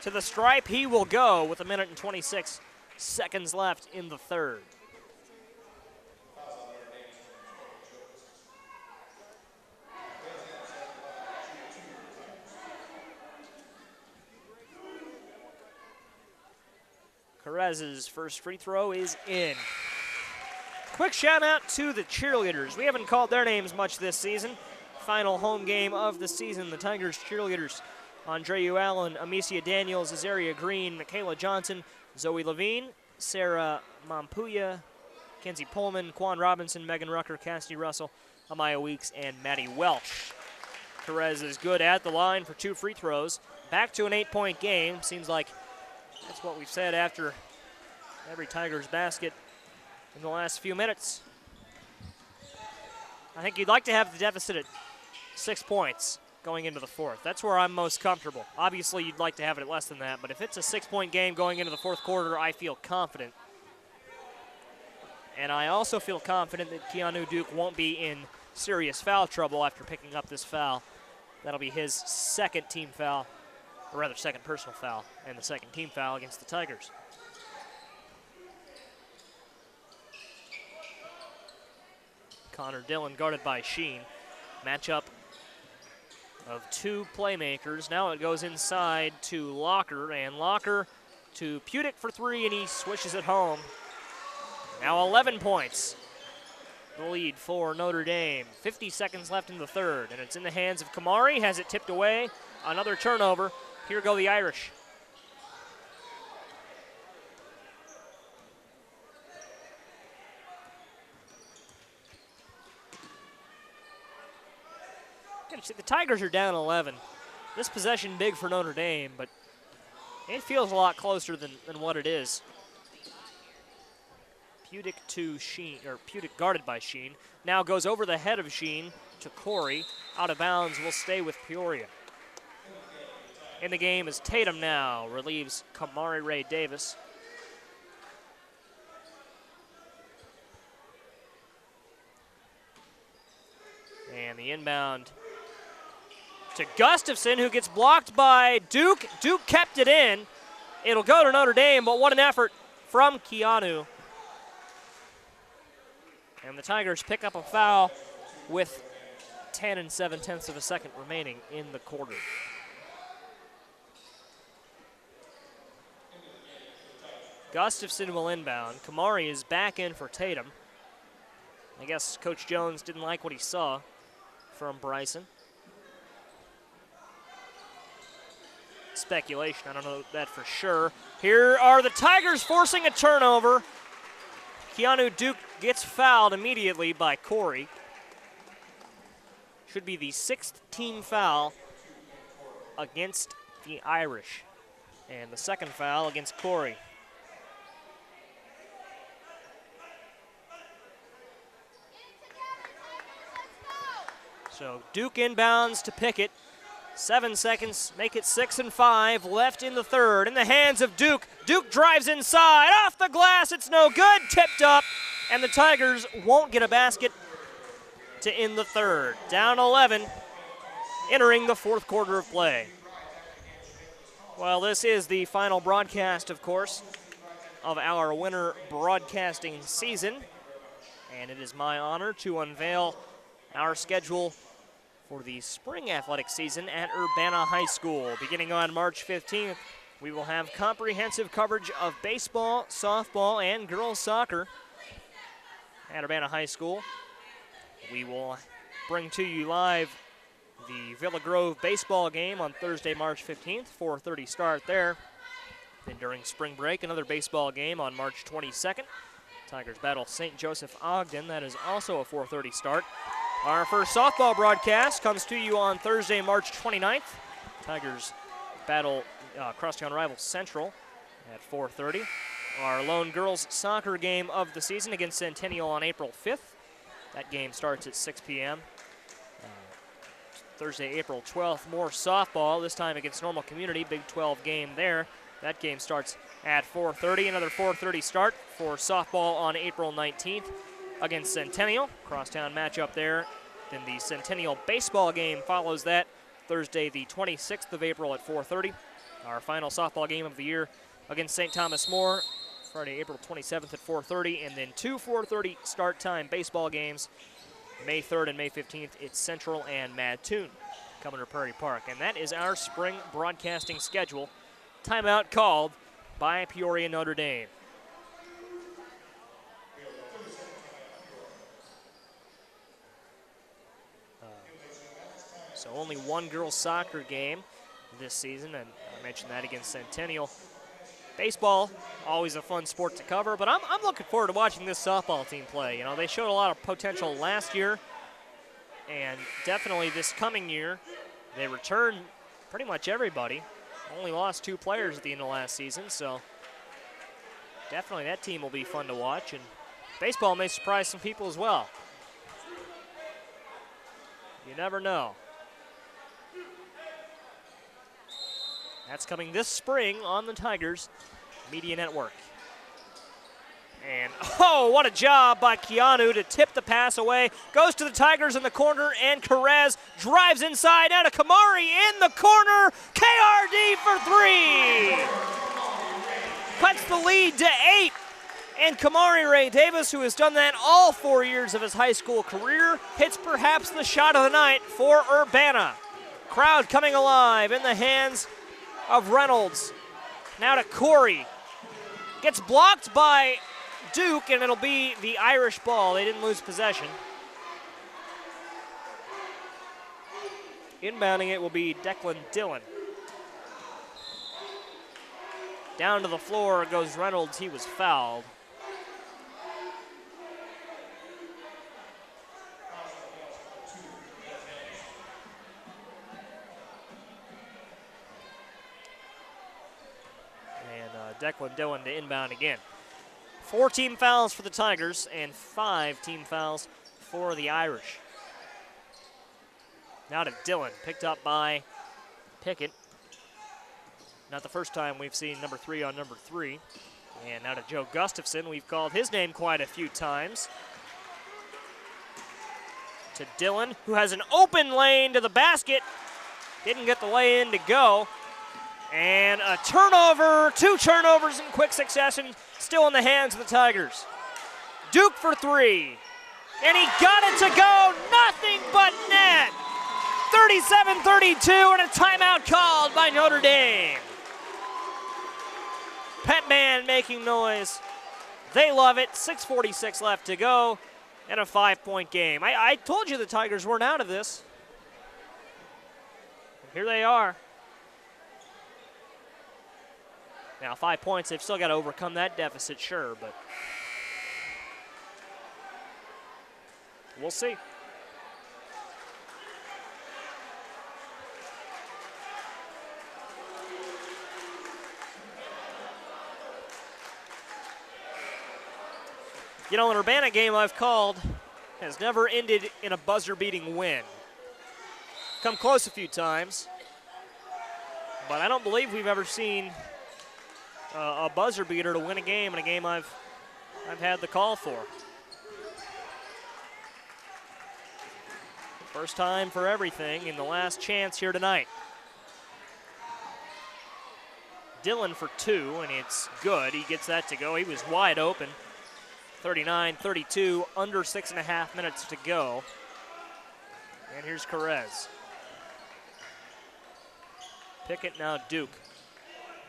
To the stripe he will go with 1 minute and 26 seconds left in the third. Carez's first free throw is in. Quick shout out to the cheerleaders. We haven't called their names much this season. Final home game of the season, the Tigers cheerleaders. Andreu Allen, Amicia Daniels, Azaria Green, Michaela Johnson, Zoe Levine, Sarah Mampuya, Kenzie Pullman, Quan Robinson, Megan Rucker, Cassidy Russell, Amaya Weeks, and Maddie Welch. Carez is good at the line for 2 free throws. Back to an 8-point game. Seems like that's what we've said after every Tigers basket in the last few minutes. I think you'd like to have the deficit at 6 points going into the fourth. That's where I'm most comfortable. Obviously, you'd like to have it at less than that, but if it's a 6-point game going into the fourth quarter, I feel confident. And I also feel confident that Keanu Duke won't be in serious foul trouble after picking up this foul. That'll be his second team foul, or rather second personal foul, and the second team foul against the Tigers. Connor Dillon guarded by Sheen. Matchup of 2 playmakers. Now it goes inside to Locker, and Locker to Pudick for 3, and he swishes it home. Now 11 points. The lead for Notre Dame. 50 seconds left in the third, and it's in the hands of Kamari. Has it tipped away. Another turnover. Here go the Irish. The Tigers are down 11. This possession big for Notre Dame, but it feels a lot closer than what it is. Pudick to Sheen, or Pudick guarded by Sheen. Now goes over the head of Sheen to Corey. Out of bounds, will stay with Peoria. In the game is Tatum now, relieves Kamari Ray Davis. And the inbound to Gustafson, who gets blocked by Duke. Duke kept it in. It'll go to Notre Dame, but what an effort from Keanu. And the Tigers pick up a foul with 10 7/10 of a second remaining in the quarter. Gustafson will inbound. Kamari is back in for Tatum. I guess Coach Jones didn't like what he saw from Bryson. Speculation, I don't know that for sure. Here are the Tigers forcing a turnover. Keanu Duke gets fouled immediately by Corey. Should be the 6th team foul against the Irish. And the second foul against Corey. So Duke inbounds to Pickett. 7 seconds, make it 6 and 5 left in the third. In the hands of Duke. Duke drives inside, off the glass, it's no good, tipped up, and the Tigers won't get a basket to end the third. Down 11, entering the fourth quarter of play. Well, this is the final broadcast, of course, of our winter broadcasting season, and it is my honor to unveil our schedule for the spring athletic season at Urbana High School. Beginning on March 15th, We will have comprehensive coverage of baseball, softball, and girls soccer at Urbana High School. We will bring to you live the Villa Grove baseball game on Thursday, March 15th, 4:30 start there. Then during spring break, another baseball game on March 22nd. Tigers battle St. Joseph Ogden. That is also a 4:30 start. Our first softball broadcast comes to you on Thursday, March 29th. Tigers battle crosstown rival Central at 4:30. Our lone girls soccer game of the season against Centennial on April 5th. That game starts at 6 p.m. Thursday, April 12th, more softball, this time against Normal Community, Big 12 game there. That game starts at 4:30. Another 4:30 start for softball on April 19th against Centennial. Crosstown matchup there. Then the Centennial baseball game follows that Thursday, the 26th of April at 4:30. Our final softball game of the year against St. Thomas More, Friday, April 27th at 4:30. And then two 4:30 start time baseball games, May 3rd and May 15th. It's Central and Mattoon coming to Prairie Park. And that is our spring broadcasting schedule. Timeout called by Peoria Notre Dame. So only one girls soccer game this season, and I mentioned that against Centennial. Baseball, always a fun sport to cover, but I'm looking forward to watching this softball team play. You know, they showed a lot of potential last year, and definitely this coming year, they returned pretty much everybody. Only lost 2 players at the end of last season, so definitely that team will be fun to watch, and baseball may surprise some people as well. You never know. That's coming this spring on the Tigers Media Network. And, oh, what a job by Keanu to tip the pass away. Goes to the Tigers in the corner, and Perez drives inside. Now to Kamari in the corner. KRD for 3. Cuts the lead to 8. And Kamari Ray Davis, who has done that all 4 years of his high school career, hits perhaps the shot of the night for Urbana. Crowd coming alive in the hands of Reynolds. Now to Corey. Gets blocked by Duke, and it'll be the Irish ball. They didn't lose possession. Inbounding it will be Declan Dillon. Down to the floor goes Reynolds. He was fouled. Declan Dillon to inbound again. 4 team fouls for the Tigers and 5 team fouls for the Irish. Now to Dillon, picked up by Pickett. Not the first time we've seen number 3 on number 3. And now to Joe Gustafson. We've called his name quite a few times. To Dillon, who has an open lane to the basket. Didn't get the lay-in to go. And a turnover, 2 turnovers in quick succession, still in the hands of the Tigers. Duke for 3, and he got it to go, nothing but net. 37-32, and a timeout called by Notre Dame. Petman making noise. They love it, 6:46 left to go, and a 5-point game. I told you the Tigers weren't out of this. Here they are. Now 5 points, they've still got to overcome that deficit, sure, but we'll see. You know, an Urbana game I've called has never ended in a buzzer-beating win. Come close a few times, but I don't believe we've ever seen a buzzer beater to win a game in a game I've had the call for. First time for everything in the last chance here tonight. Dillon for 2, and it's good. He gets that to go. He was wide open. 39-32, under 6.5 minutes to go. And here's Perez. Pickett, now Duke.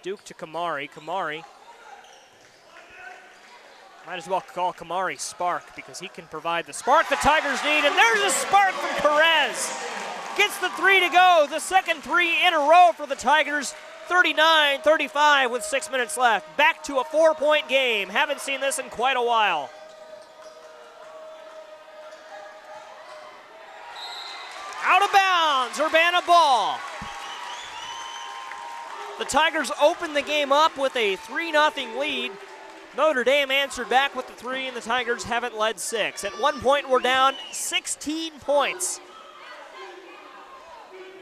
Duke to Kamari. Kamari. Might as well call Kamari Spark because he can provide the spark the Tigers need. And there's a spark from Perez. Gets the three to go. The second three in a row for the Tigers. 39-35 with 6 minutes left. Back to a 4-point game. Haven't seen this in quite a while. Out of bounds, Urbana ball. The Tigers opened the game up with a 3-0 lead. Notre Dame answered back with the three, and the Tigers haven't led 6. At one point, we're down 16 points.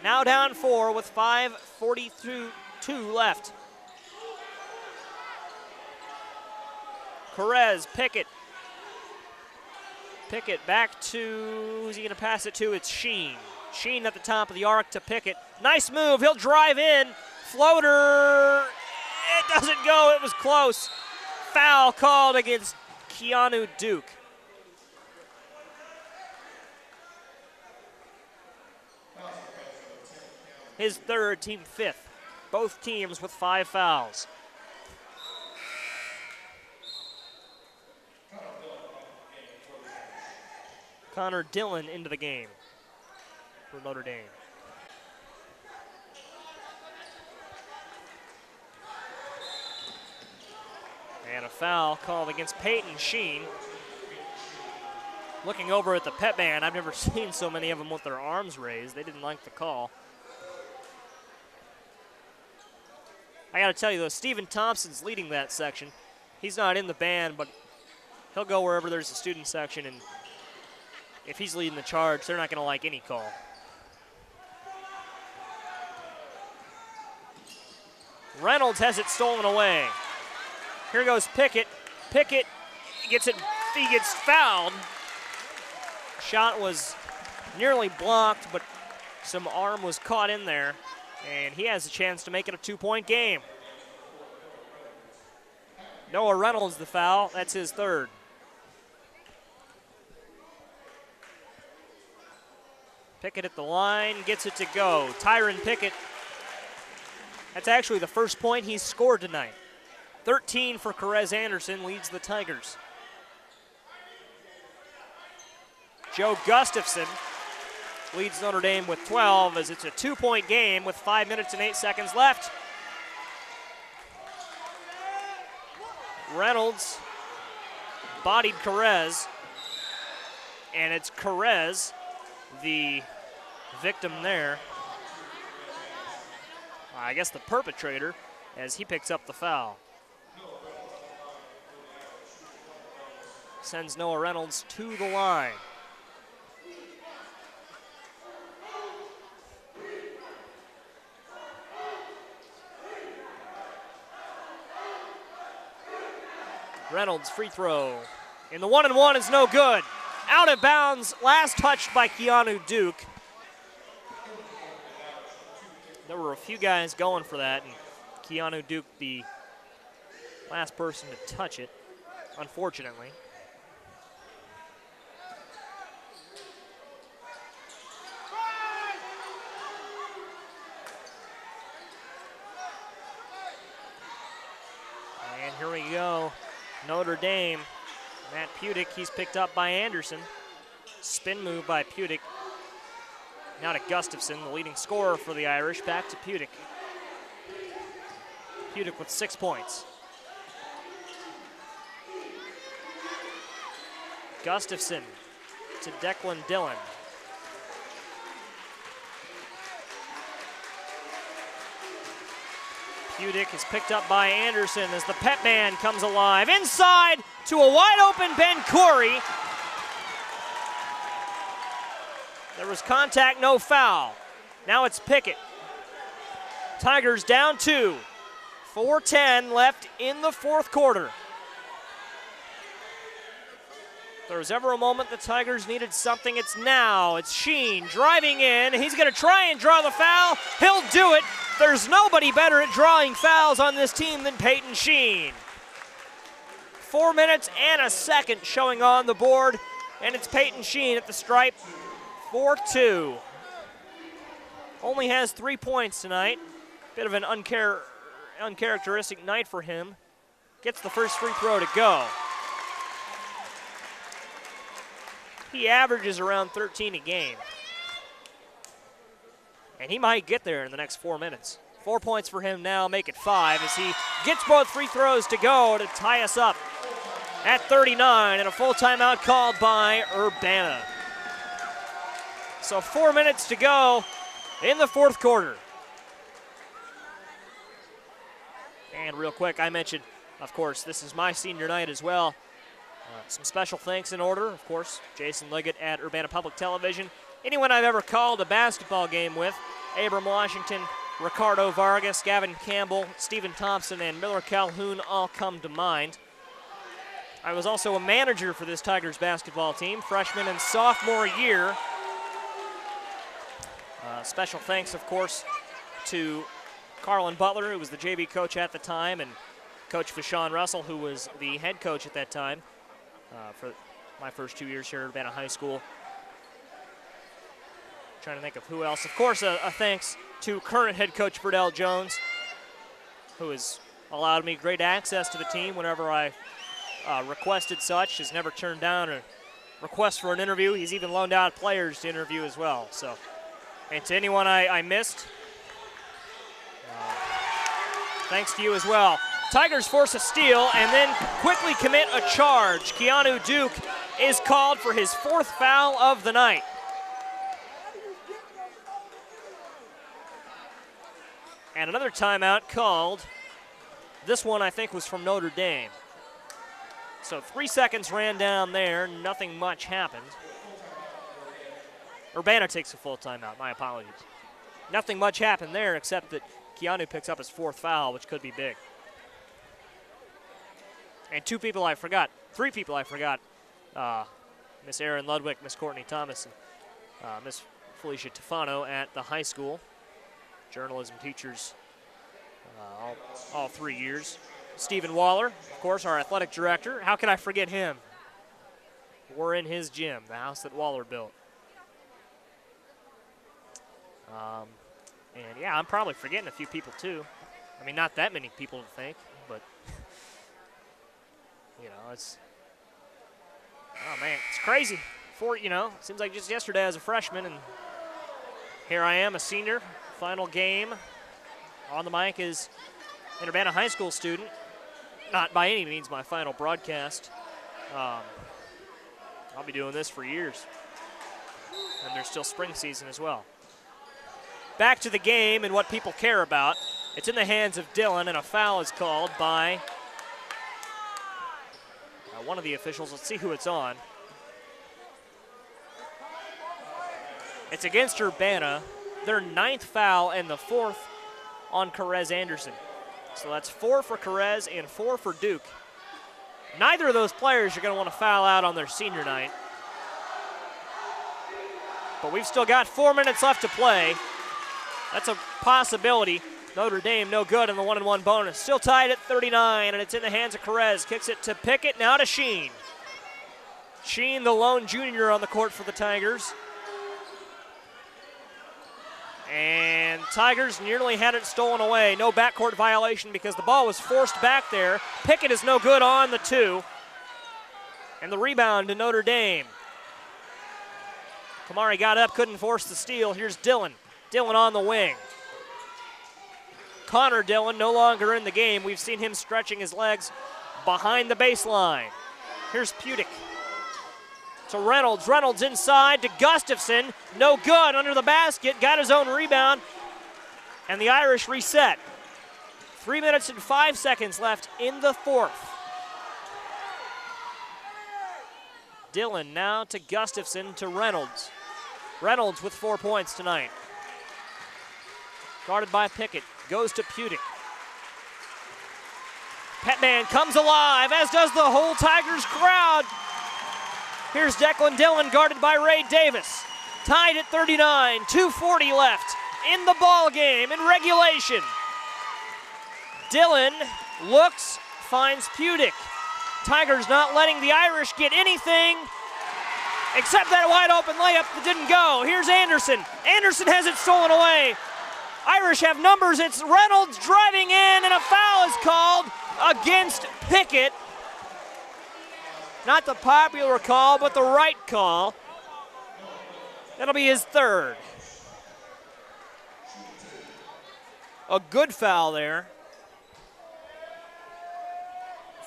Now down 4 with 5:42 left. Perez, Pickett. Pickett back to, who's he going to pass it to? It's Sheen. Sheen at the top of the arc to Pickett. Nice move, he'll drive in. Floater, it doesn't go, it was close. Foul called against Keanu Duke. His third, team 5th. Both teams with 5 fouls. Connor Dillon into the game for Notre Dame. And a foul called against Peyton Sheen. Looking over at the pet band, I've never seen so many of them with their arms raised. They didn't like the call. I gotta tell you though, Stephen Thompson's leading that section. He's not in the band, but he'll go wherever there's a student section, and if he's leading the charge, they're not gonna like any call. Reynolds has it stolen away. Here goes Pickett. Pickett gets it, he gets fouled. Shot was nearly blocked, but some arm was caught in there, and he has a chance to make it a 2-point game. Noah Reynolds the foul, that's his third. Pickett at the line, gets it to go. Tyron Pickett, that's actually the first point he's scored tonight. 13 for Perez Anderson, leads the Tigers. Joe Gustafson leads Notre Dame with 12 as it's a 2-point game with 5 minutes and 8 seconds left. Reynolds bodied Perez, and it's Perez, the victim there. I guess the perpetrator, as he picks up the foul. Sends Noah Reynolds to the line. Reynolds free throw. And the 1-and-1 is no good. Out of bounds, last touched by Keanu Duke. There were a few guys going for that, and Keanu Duke the last person to touch it, unfortunately. And here we go. Notre Dame, Matt Pudick, he's picked up by Anderson. Spin move by Pudick. Now to Gustafson, the leading scorer for the Irish. Back to Pudick. Pudick with 6 points. Gustafson to Declan Dillon. Pudick is picked up by Anderson as the pet band comes alive. Inside to a wide open Ben Corey. There was contact, no foul. Now it's Pickett. Tigers down 2. 4:10 left in the fourth quarter. If there was ever a moment the Tigers needed something, it's now. It's Sheen driving in. He's going to try and draw the foul. He'll do it. There's nobody better at drawing fouls on this team than Peyton Sheen. 4 minutes and a second showing on the board, and it's Peyton Sheen at the stripe. 4-2. Only has 3 points tonight. Bit of an uncharacteristic night for him. Gets the first free throw to go. He averages around 13 a game. And he might get there in the next 4 minutes. 4 points for him now, make it 5 as he gets both free throws to go to tie us up at 39, and a full timeout called by Urbana. So 4 minutes to go in the fourth quarter. And real quick, I mentioned, of course, this is my senior night as well. Some special thanks in order, of course, Jason Liggett at Urbana Public Television. Anyone I've ever called a basketball game with, Abram Washington, Ricardo Vargas, Gavin Campbell, Stephen Thompson, and Miller Calhoun all come to mind. I was also a manager for this Tigers basketball team, freshman and sophomore year. Special thanks, of course, to Carlin Butler, who was the JV coach at the time, and Coach Fashawn Russell, who was the head coach at that time for my first 2 years here at Urbana High School. Trying to think of who else. Of course, a thanks to current head coach Burdell Jones, who has allowed me great access to the team whenever I requested such. Has never turned down a request for an interview. He's even loaned out players to interview as well. So, and to anyone I missed, thanks to you as well. Tigers force a steal and then quickly commit a charge. Keanu Duke is called for his fourth foul of the night. And another timeout called. This one, I think, was from Notre Dame. So 3 seconds ran down there. Nothing much happened. Urbana takes a full timeout. My apologies. Nothing much happened there except that Keanu picks up his fourth foul, which could be big. And 2 people I forgot. 3 people I forgot. Miss Erin Ludwig, Miss Courtney Thomas, and Miss Felicia Tefano at the high school. Journalism teachers all 3 years. Stephen Waller, of course, our athletic director. How can I forget him? We're in his gym, the house that Waller built. And yeah, I'm probably forgetting a few people too. I mean, not that many people to think, but you know, it's, oh man, it's crazy. Seems like just yesterday I was a freshman, and here I am, a senior. Final game on the mic is an Urbana High School student. Not by any means my final broadcast. I'll be doing this for years. And there's still spring season as well. Back to the game and what people care about. It's in the hands of Dillon, and a foul is called by one of the officials. Let's see who it's on. It's against Urbana. Their 9th foul and the 4th on Carez Anderson. So that's 4 for Carez and 4 for Duke. Neither of those players are going to want to foul out on their senior night. But we've still got 4 minutes left to play. That's a possibility. Notre Dame no good in the 1-and-1 bonus. Still tied at 39, and it's in the hands of Carez. Kicks it to Pickett, now to Sheen. Sheen, the lone junior on the court for the Tigers. And Tigers nearly had it stolen away. No backcourt violation because the ball was forced back there. Pickett is no good on the 2. And the rebound to Notre Dame. Kamari got up, couldn't force the steal. Here's Dillon. Dillon on the wing. Connor Dillon no longer in the game. We've seen him stretching his legs behind the baseline. Here's Pudick. To Reynolds. Reynolds inside to Gustafson. No good under the basket. Got his own rebound. And the Irish reset. 3 minutes and 5 seconds left in the fourth. Dillon now to Gustafson to Reynolds. Reynolds with 4 points tonight. Guarded by Pickett. Goes to Pudick. Petman comes alive, as does the whole Tigers crowd. Here's Declan Dillon, guarded by Ray Davis. Tied at 39, 2:40 left in the ball game in regulation. Dillon looks, finds Pudick. Tigers not letting the Irish get anything except that wide open layup that didn't go. Here's Anderson. Anderson has it stolen away. Irish have numbers. It's Reynolds driving in, and a foul is called against Pickett. Not the popular call, but the right call. That'll be his third. A good foul there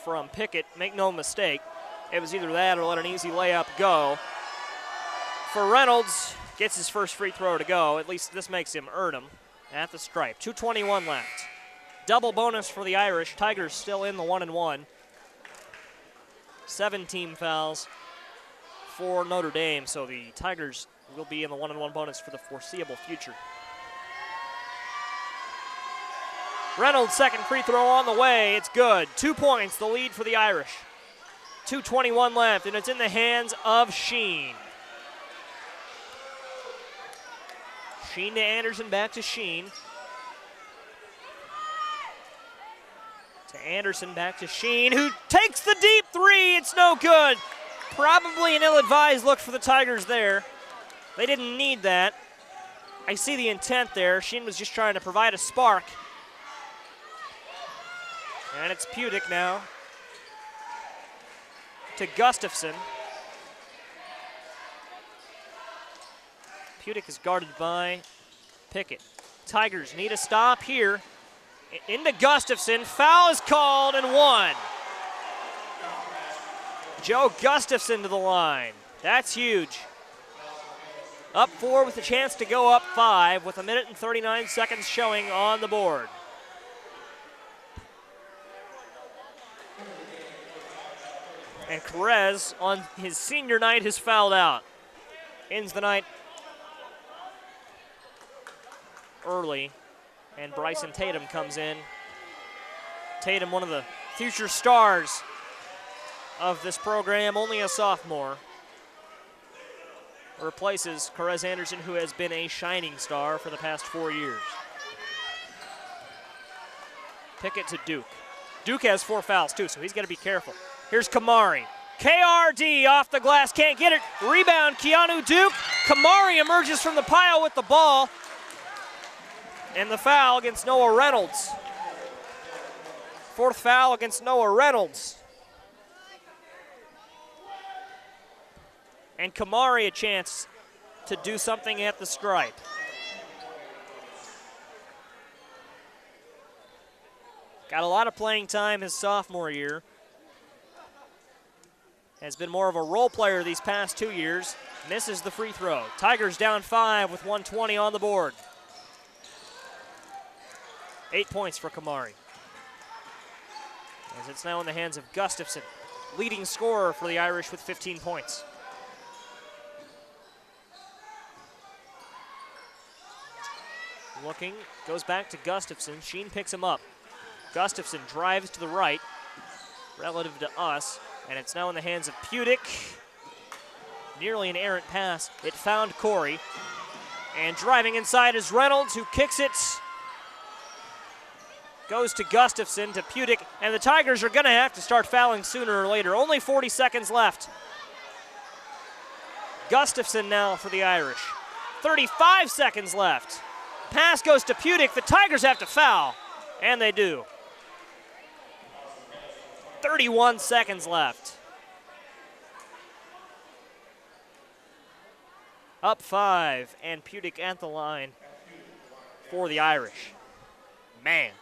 from Pickett. Make no mistake, it was either that or let an easy layup go. For Reynolds, gets his first free throw to go. At least this makes him earn them at the stripe. 2:21 left. Double bonus for the Irish. Tigers still in the 1-1. 7 team fouls for Notre Dame, so the Tigers will be in the 1-1 bonus for the foreseeable future. Reynolds' second free throw on the way. It's good. 2 points, the lead for the Irish. 2:21 left, and it's in the hands of Sheen. Sheen to Anderson, back to Sheen. To Anderson, back to Sheen, who takes the deep three. It's no good. Probably an ill-advised look for the Tigers there. They didn't need that. I see the intent there. Sheen was just trying to provide a spark. And it's Pudick now to Gustafson. Pudick is guarded by Pickett. Tigers need a stop here. Into Gustafson. Foul is called and one. Joe Gustafson to the line. That's huge. Up 4 with a chance to go up 5 with 1 minute and 39 seconds showing on the board. And Perez on his senior night has fouled out. Ends the night early, and Bryson Tatum comes in. Tatum, one of the future stars of this program, only a sophomore. Replaces Perez Anderson, who has been a shining star for the past 4 years. Pickett to Duke. Duke has 4 fouls too, so he's got to be careful. Here's Kamari. KRD off the glass, can't get it. Rebound, Keanu Duke. Kamari emerges from the pile with the ball. And the foul against Noah Reynolds. 4th foul against Noah Reynolds. And Kamari a chance to do something at the stripe. Got a lot of playing time his sophomore year. Has been more of a role player these past 2 years. Misses the free throw. Tigers down 5 with 1:20 on the board. 8 points for Kamari. As it's now in the hands of Gustafson, leading scorer for the Irish with 15 points. Looking, goes back to Gustafson. Sheen picks him up. Gustafson drives to the right, relative to us, and it's now in the hands of Pudick. Nearly an errant pass. It found Corey. And driving inside is Reynolds, who kicks it. Goes to Gustafson, to Pudick, and the Tigers are going to have to start fouling sooner or later. Only 40 seconds left. Gustafson now for the Irish. 35 seconds left. Pass goes to Pudick. The Tigers have to foul, and they do. 31 seconds left. Up 5, and Pudick at the line for the Irish. Man.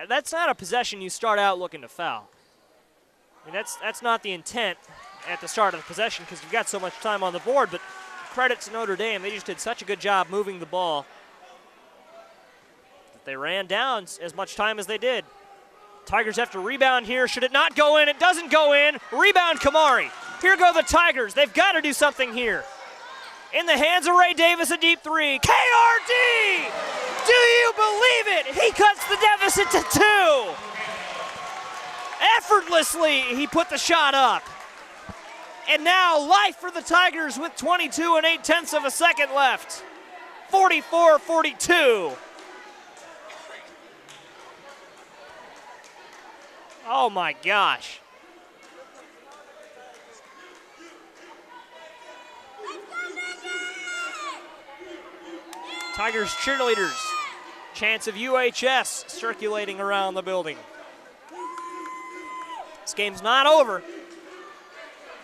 That's not a possession you start out looking to foul. I mean, that's not the intent at the start of the possession because you've got so much time on the board, but credit to Notre Dame. They just did such a good job moving the ball that they ran down as much time as they did. Tigers have to rebound here. Should it not go in? It doesn't go in. Rebound Kamari. Here go the Tigers. They've got to do something here. In the hands of Ray Davis, a deep three. KRD! Do you believe it? He cuts the deficit to 2. Effortlessly, he put the shot up. And now life for the Tigers with 22 and 8/10 of a second left. 44-42. Oh my gosh. Tigers cheerleaders. Chants of UHS circulating around the building. This game's not over.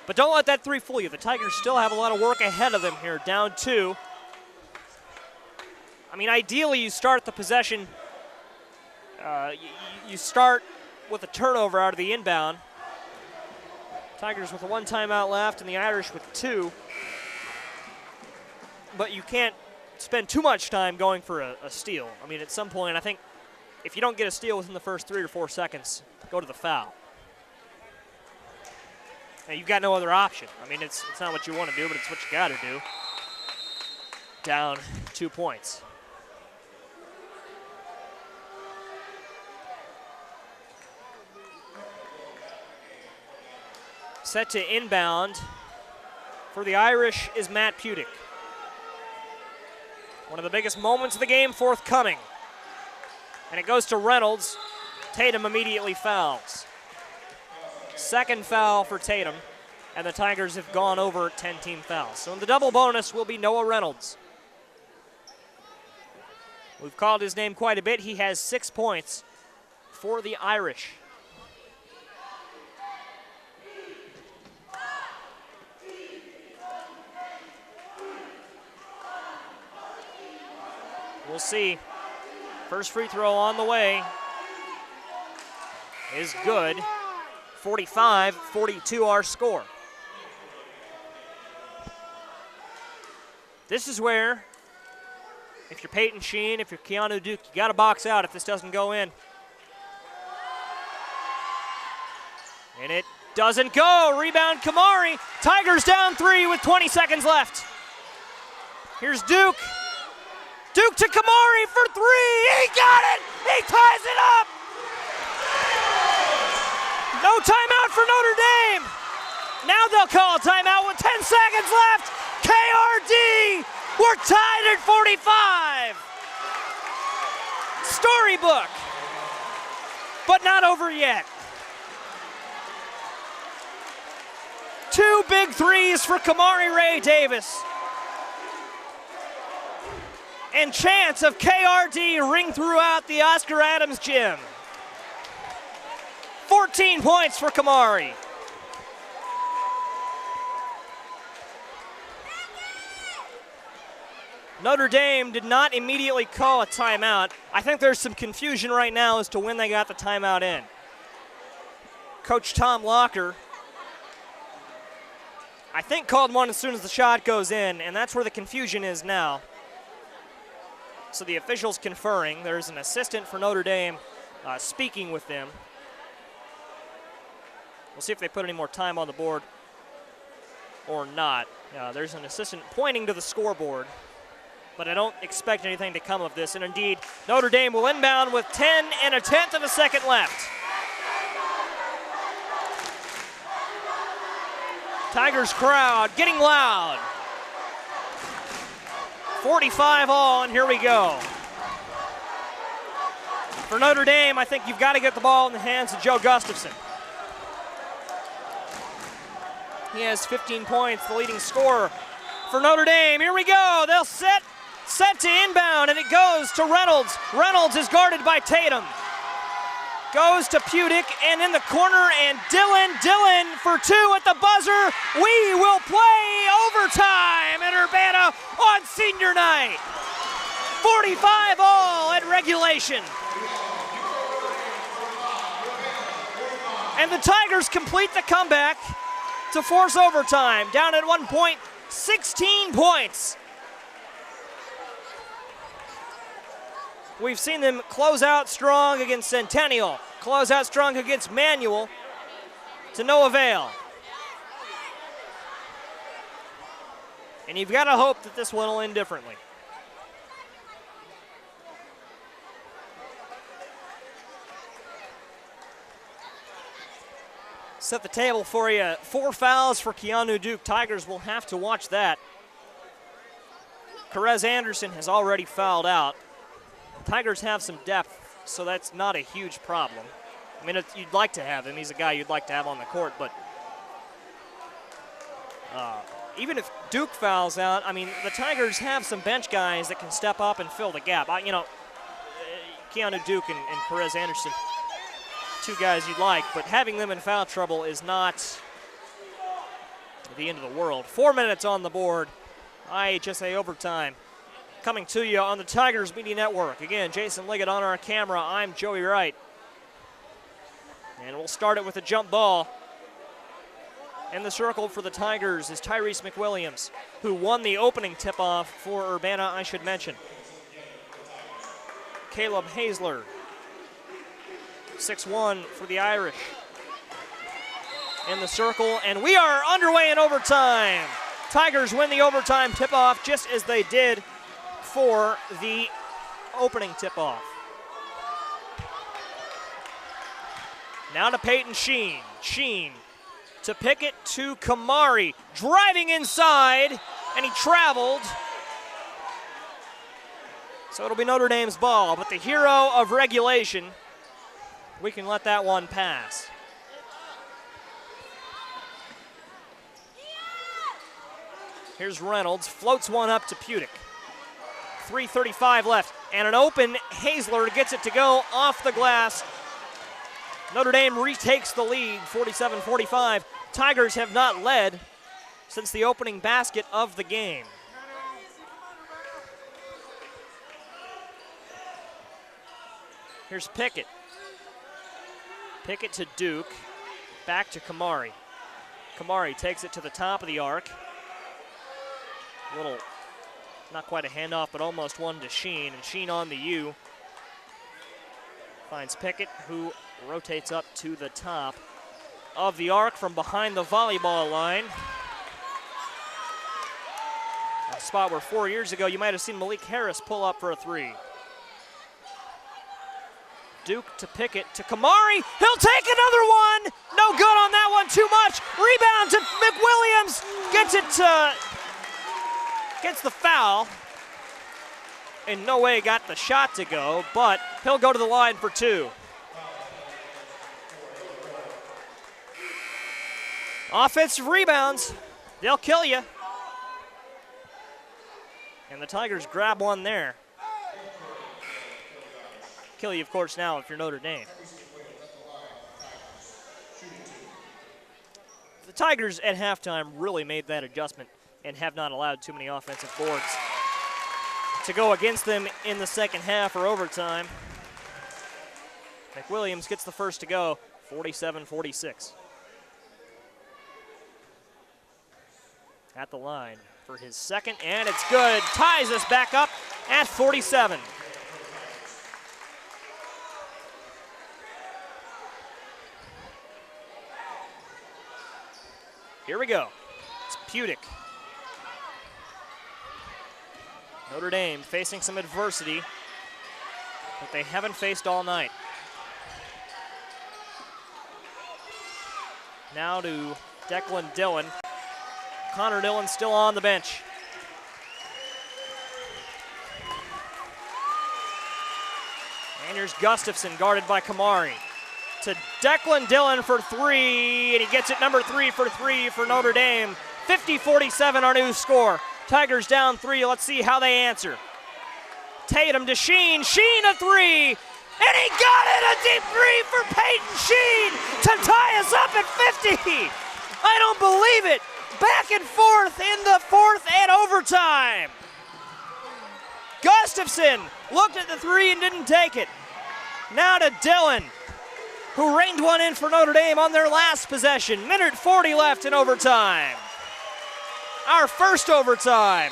But don't let that three fool you. The Tigers still have a lot of work ahead of them here, down 2. I mean, ideally you start the possession, you start with a turnover out of the inbound. Tigers with a 1 timeout left and the Irish with 2. But you can't spend too much time going for a steal. I mean, at some point, I think if you don't get a steal within the first 3 or 4 seconds, go to the foul. Now, you've got no other option. I mean, it's not what you want to do, but it's what you got to do. Down 2 points. Set to inbound for the Irish is Matt Pudick. One of the biggest moments of the game forthcoming. And it goes to Reynolds. Tatum immediately fouls. Second foul for Tatum, and the Tigers have gone over 10 team fouls. So in the double bonus will be Noah Reynolds. We've called his name quite a bit. He has 6 points for the Irish. We'll see. First free throw on the way is good. 45-42 our score. This is where, if you're Peyton Sheen, if you're Keanu Duke, you got to box out if this doesn't go in. And it doesn't go. Rebound Kamari. Tigers down 3 with 20 seconds left. Here's Duke. Duke to Kamari for 3. He got it. He ties it up. No timeout for Notre Dame. Now they'll call a timeout with 10 seconds left. KRD, we're tied at 45. Storybook, but not over yet. 2 big threes for Kamari Ray Davis. And chants of KRD ring throughout the Oscar Adams gym. 14 points for Kamari. Notre Dame did not immediately call a timeout. I think there's some confusion right now as to when they got the timeout in. Coach Tom Locker, I think, called one as soon as the shot goes in, and that's where the confusion is now. So the officials conferring. There's an assistant for Notre Dame speaking with them. We'll see if they put any more time on the board or not. There's an assistant pointing to the scoreboard, but I don't expect anything to come of this. And indeed, Notre Dame will inbound with 10 and a tenth of a second left. Tigers crowd getting loud. 45 all, and here we go. For Notre Dame, I think you've got to get the ball in the hands of Joe Gustafson. He has 15 points, the leading scorer for Notre Dame. Here we go. They'll set to inbound, and it goes to Reynolds. Reynolds is guarded by Tatum. Goes to Pudick, and in the corner, and Dillon for 2 at the buzzer. We will play overtime in Urbana on senior night. 45 all at regulation. And the Tigers complete the comeback to force overtime. Down at 1 point, 16 points. We've seen them close out strong against Centennial, close out strong against Manual, to no avail. And you've got to hope that this one will end differently. Set the table for you. 4 fouls for Keanu Duke. Tigers will have to watch that. Carez Anderson has already fouled out. Tigers have some depth, so that's not a huge problem. I mean, you'd like to have him. He's a guy you'd like to have on the court, but even if Duke fouls out, I mean, the Tigers have some bench guys that can step up and fill the gap. Keanu Duke and Perez Anderson, two guys you'd like, but having them in foul trouble is not the end of the world. 4 minutes on the board. IHSA overtime coming to you on the Tigers Media Network. Again, Jason Liggett on our camera. I'm Joey Wright. And we'll start it with a jump ball. In the circle for the Tigers is Tyrese McWilliams, who won the opening tip-off for Urbana, I should mention. Caleb Hazler, 6'1" for the Irish. In the circle, and we are underway in overtime. Tigers win the overtime tip-off just as they did for the opening tip-off. Now to Peyton Sheen. Sheen to Pickett to Kamari. Driving inside, and he traveled. So it'll be Notre Dame's ball, but the hero of regulation, we can let that one pass. Here's Reynolds, floats one up to Pudick. 3:35 left, and an open Hazler gets it to go off the glass. Notre Dame retakes the lead, 47-45. Tigers have not led since the opening basket of the game. Here's Pickett. Pickett to Duke, back to Kamari. Kamari takes it to the top of the arc. Little, not quite a handoff, but almost one to Sheen, and Sheen on the U. Finds Pickett, who rotates up to the top of the arc from behind the volleyball line. A spot where 4 years ago you might have seen Malik Harris pull up for a three. Duke to Pickett to Kamari. He'll take another one. No good on that one, too much. Rebound to McWilliams. Gets the foul. In no way got the shot to go, but he'll go to the line for two. Offensive rebounds, they'll kill you. And the Tigers grab one there. Kill you, of course, now if you're Notre Dame. The Tigers at halftime really made that adjustment and have not allowed too many offensive boards to go against them in the second half or overtime. McWilliams gets the first to go, 47-46. At the line for his second, and it's good. Ties us back up at 47. Here we go. It's Pudick. Notre Dame facing some adversity that they haven't faced all night. Now to Declan Dillon. Connor Dillon still on the bench. And here's Gustafson guarded by Kamari. To Declan Dillon for three, and he gets it number three for Notre Dame. 50-47 our new score. Tigers down three. Let's see how they answer. Tatum to Sheen. Sheen a three. And he got it! A deep three for Peyton Sheen to tie us up at 50. I don't believe it. Back and forth in the fourth and overtime. Gustafson looked at the three and didn't take it. Now to Dillon, who reined one in for Notre Dame on their last possession. Minute 40 left in overtime. Our first overtime.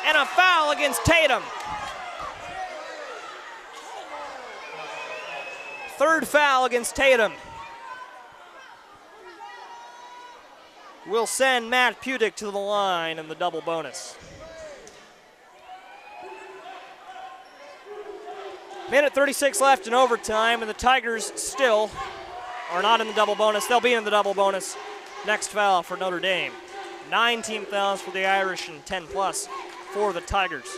And a foul against Tatum. Third foul against Tatum. Will send Matt Pudick to the line in the double bonus. Minute 36 left in overtime, and the Tigers still are not in the double bonus. They'll be in the double bonus. Next foul for Notre Dame. 9 team fouls for the Irish and 10 plus for the Tigers.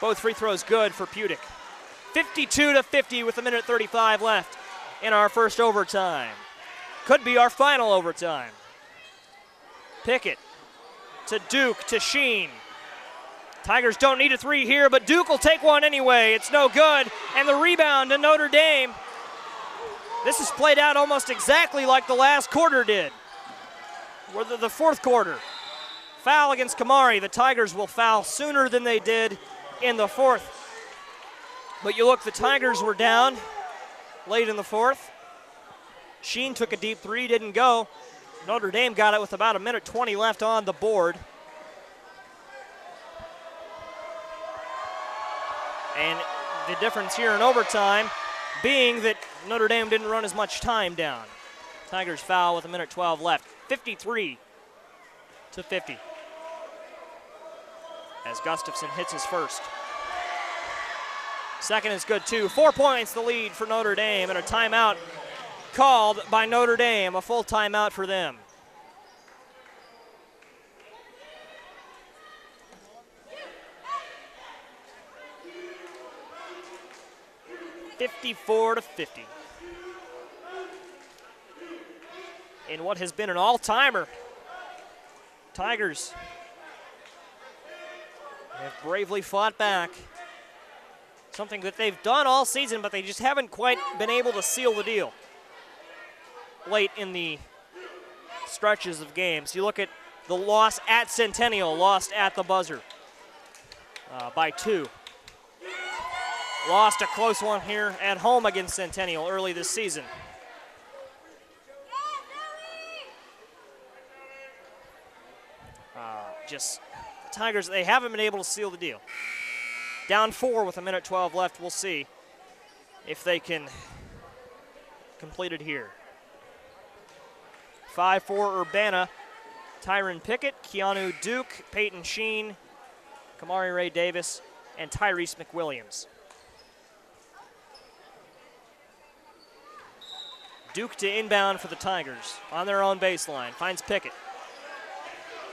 Both free throws good for Pudick. 52-50 with a minute 35 left in our first overtime. Could be our final overtime. Pickett to Duke to Sheen. Tigers don't need a three here, but Duke will take one anyway. It's no good. And the rebound to Notre Dame. This is played out almost exactly like the last quarter did, or the fourth quarter. Foul against Kamari. The Tigers will foul sooner than they did in the fourth. But you look, the Tigers were down late in the fourth. Sheen took a deep three, didn't go. Notre Dame got it with about 1:20 left on the board. And the difference here in overtime being that Notre Dame didn't run as much time down. Tigers foul with 1:12 left. 53-50. As Gustafson hits his first. Second is good too. 4 points the lead for Notre Dame, and a timeout called by Notre Dame, a full timeout for them. (54-50). In what has been an all-timer, Tigers have bravely fought back. Something that they've done all season, but they just haven't quite been able to seal the deal late in the stretches of games. You look at the loss at Centennial, lost at the buzzer by 2. Lost a close one here at home against Centennial early this season. The Tigers, they haven't been able to seal the deal. Down 4 with 1:12 left. We'll see if they can complete it here. 5 for Urbana. Tyron Pickett, Keanu Duke, Peyton Sheen, Kamari Ray Davis, and Tyrese McWilliams. Duke to inbound for the Tigers on their own baseline. Finds Pickett.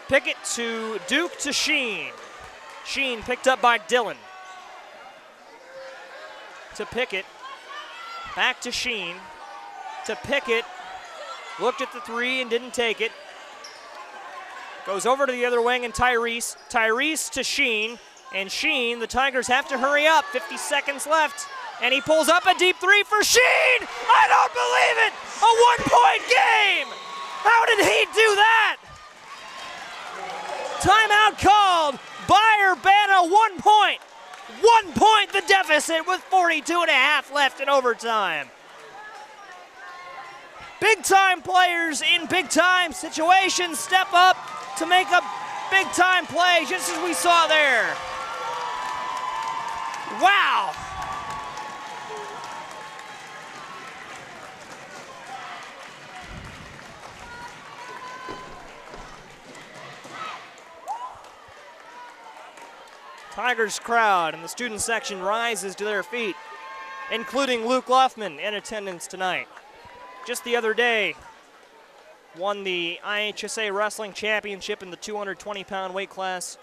Pickett to Duke to Sheen. Sheen picked up by Dillon. To Pickett. Back to Sheen. To Pickett. Looked at the three and didn't take it. Goes over to the other wing and Tyrese. Tyrese to Sheen. And Sheen, the Tigers have to hurry up. 50 seconds left. And he pulls up a deep three for Sheen! I don't believe it! A 1-point game! How did he do that? Timeout called by Urbana, 1 point. 1 point the deficit with 42.5 left in overtime. Big time players in big time situations step up to make a big time play, just as we saw there. Wow. Tigers crowd and the student section rises to their feet, including Luke Luffman in attendance tonight. Just the other day, won the IHSA Wrestling Championship in the 220-pound weight class,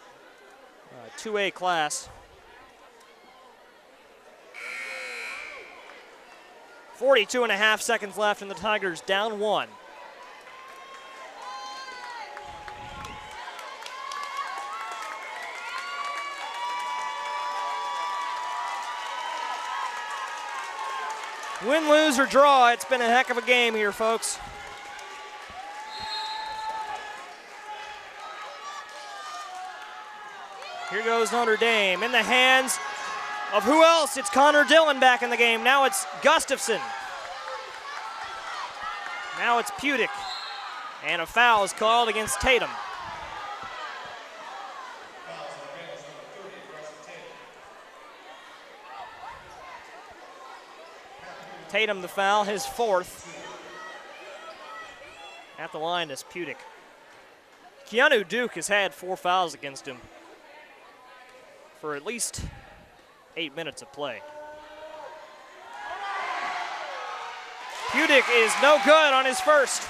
2A class. 42.5 seconds left and the Tigers down 1. Win, lose, or draw, it's been a heck of a game here, folks. Here goes Notre Dame in the hands of who else? It's Connor Dillon back in the game. Now it's Gustafson. Now it's Pudick. And a foul is called against Tatum. Tatum the foul, his 4th. At the line is Pudick. Keanu Duke has had 4 fouls against him for at least 8 minutes of play. Pudick is no good on his first.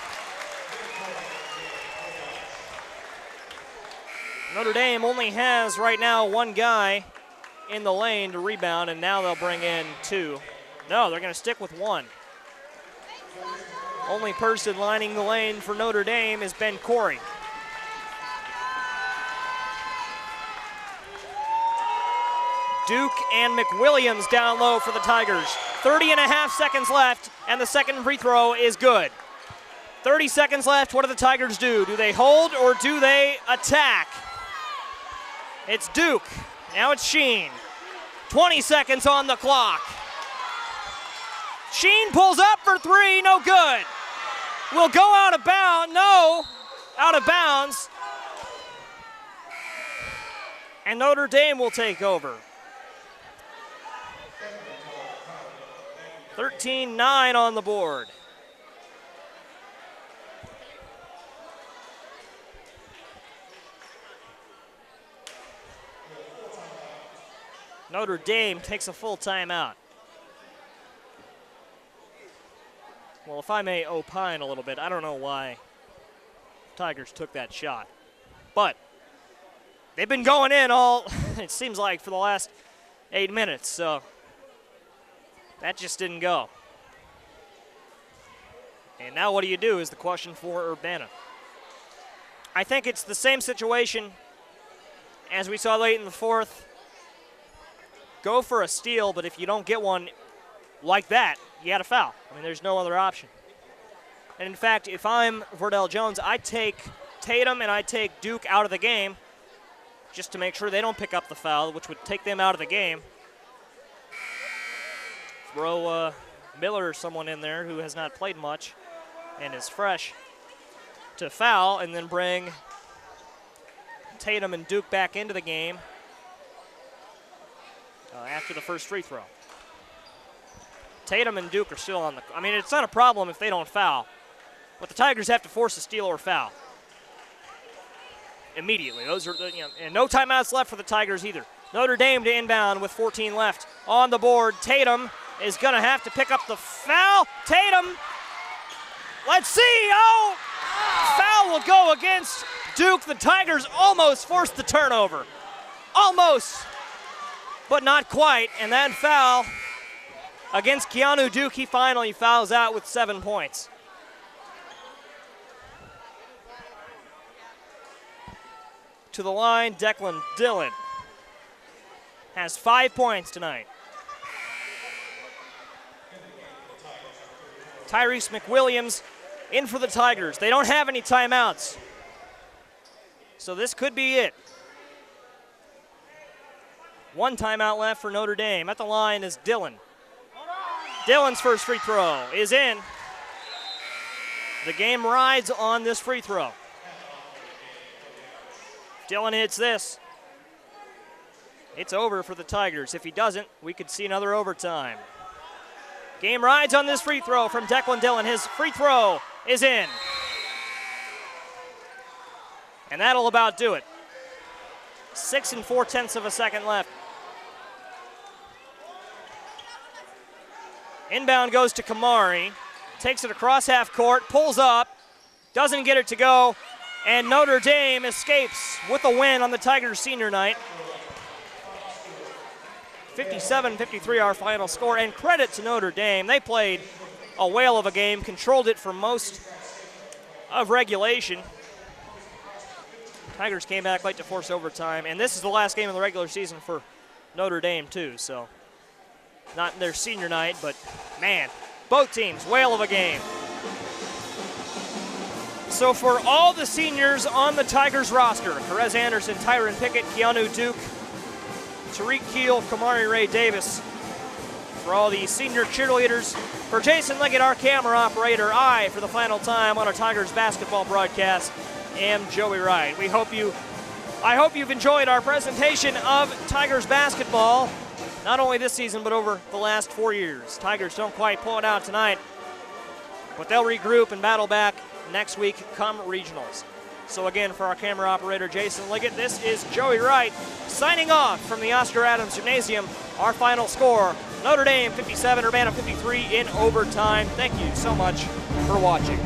Notre Dame only has right now 1 guy in the lane to rebound, and now they'll bring in 2. No, they're going to stick with 1. Only person lining the lane for Notre Dame is Ben Corey. Duke and McWilliams down low for the Tigers. 30.5 seconds left, and the second free throw is good. 30 seconds left. What do the Tigers do? Do they hold or do they attack? It's Duke. Now it's Sheen. 20 seconds on the clock. Sheen pulls up for three. No good. Will go out of bounds. No. Out of bounds. And Notre Dame will take over. 13-9 on the board. Notre Dame takes a full timeout. Well, if I may opine a little bit, I don't know why Tigers took that shot. But they've been going in all, it seems like, for the last 8 minutes, so that just didn't go. And now what do you do is the question for Urbana. I think it's the same situation as we saw late in the fourth. Go for a steal, but if you don't get one like that, you got to foul. I mean, there's no other option. And in fact, if I'm Verdell Jones, I take Tatum and I take Duke out of the game just to make sure they don't pick up the foul, which would take them out of the game. Throw Miller or someone in there who has not played much and is fresh to foul, and then bring Tatum and Duke back into the game after the first free throw. Tatum and Duke are still on the, I mean, it's not a problem if they don't foul, but the Tigers have to force a steal or foul immediately. Those are, and no timeouts left for the Tigers either. Notre Dame to inbound with 14 left on the board. Tatum is going to have to pick up the foul. Tatum, let's see. Oh, foul will go against Duke. The Tigers almost forced the turnover. Almost, but not quite. And that foul against Keanu Duke, he finally fouls out with 7 points. To the line, Declan Dillon has 5 points tonight. Tyrese McWilliams in for the Tigers. They don't have any timeouts, so this could be it. 1 timeout left for Notre Dame. At the line is Dillon. Dillon's first free throw is in. The game rides on this free throw. Dillon hits this. It's over for the Tigers. If he doesn't, we could see another overtime. Game rides on this free throw from Declan Dillon. His free throw is in. And that'll about do it. 6 4/10 of a second left. Inbound goes to Kamari. Takes it across half court, pulls up, doesn't get it to go, and Notre Dame escapes with a win on the Tigers senior night. 57-53 our final score, and credit to Notre Dame. They played a whale of a game, controlled it for most of regulation. Tigers came back late to force overtime, and this is the last game of the regular season for Notre Dame too, so not their senior night, but man, both teams, whale of a game. So for all the seniors on the Tigers roster, Perez Anderson, Tyron Pickett, Keanu Duke, Tariq Keel, Kamari Ray Davis. For all the senior cheerleaders, for Jason Liggett, our camera operator, I, for the final time on our Tigers basketball broadcast, am Joey Wright. I hope you've enjoyed our presentation of Tigers basketball, not only this season, but over the last 4 years. Tigers don't quite pull it out tonight, but they'll regroup and battle back next week come regionals. So again, for our camera operator, Jason Liggett, this is Joey Wright signing off from the Oscar Adams Gymnasium. Our final score, Notre Dame 57, Urbana 53 in overtime. Thank you so much for watching.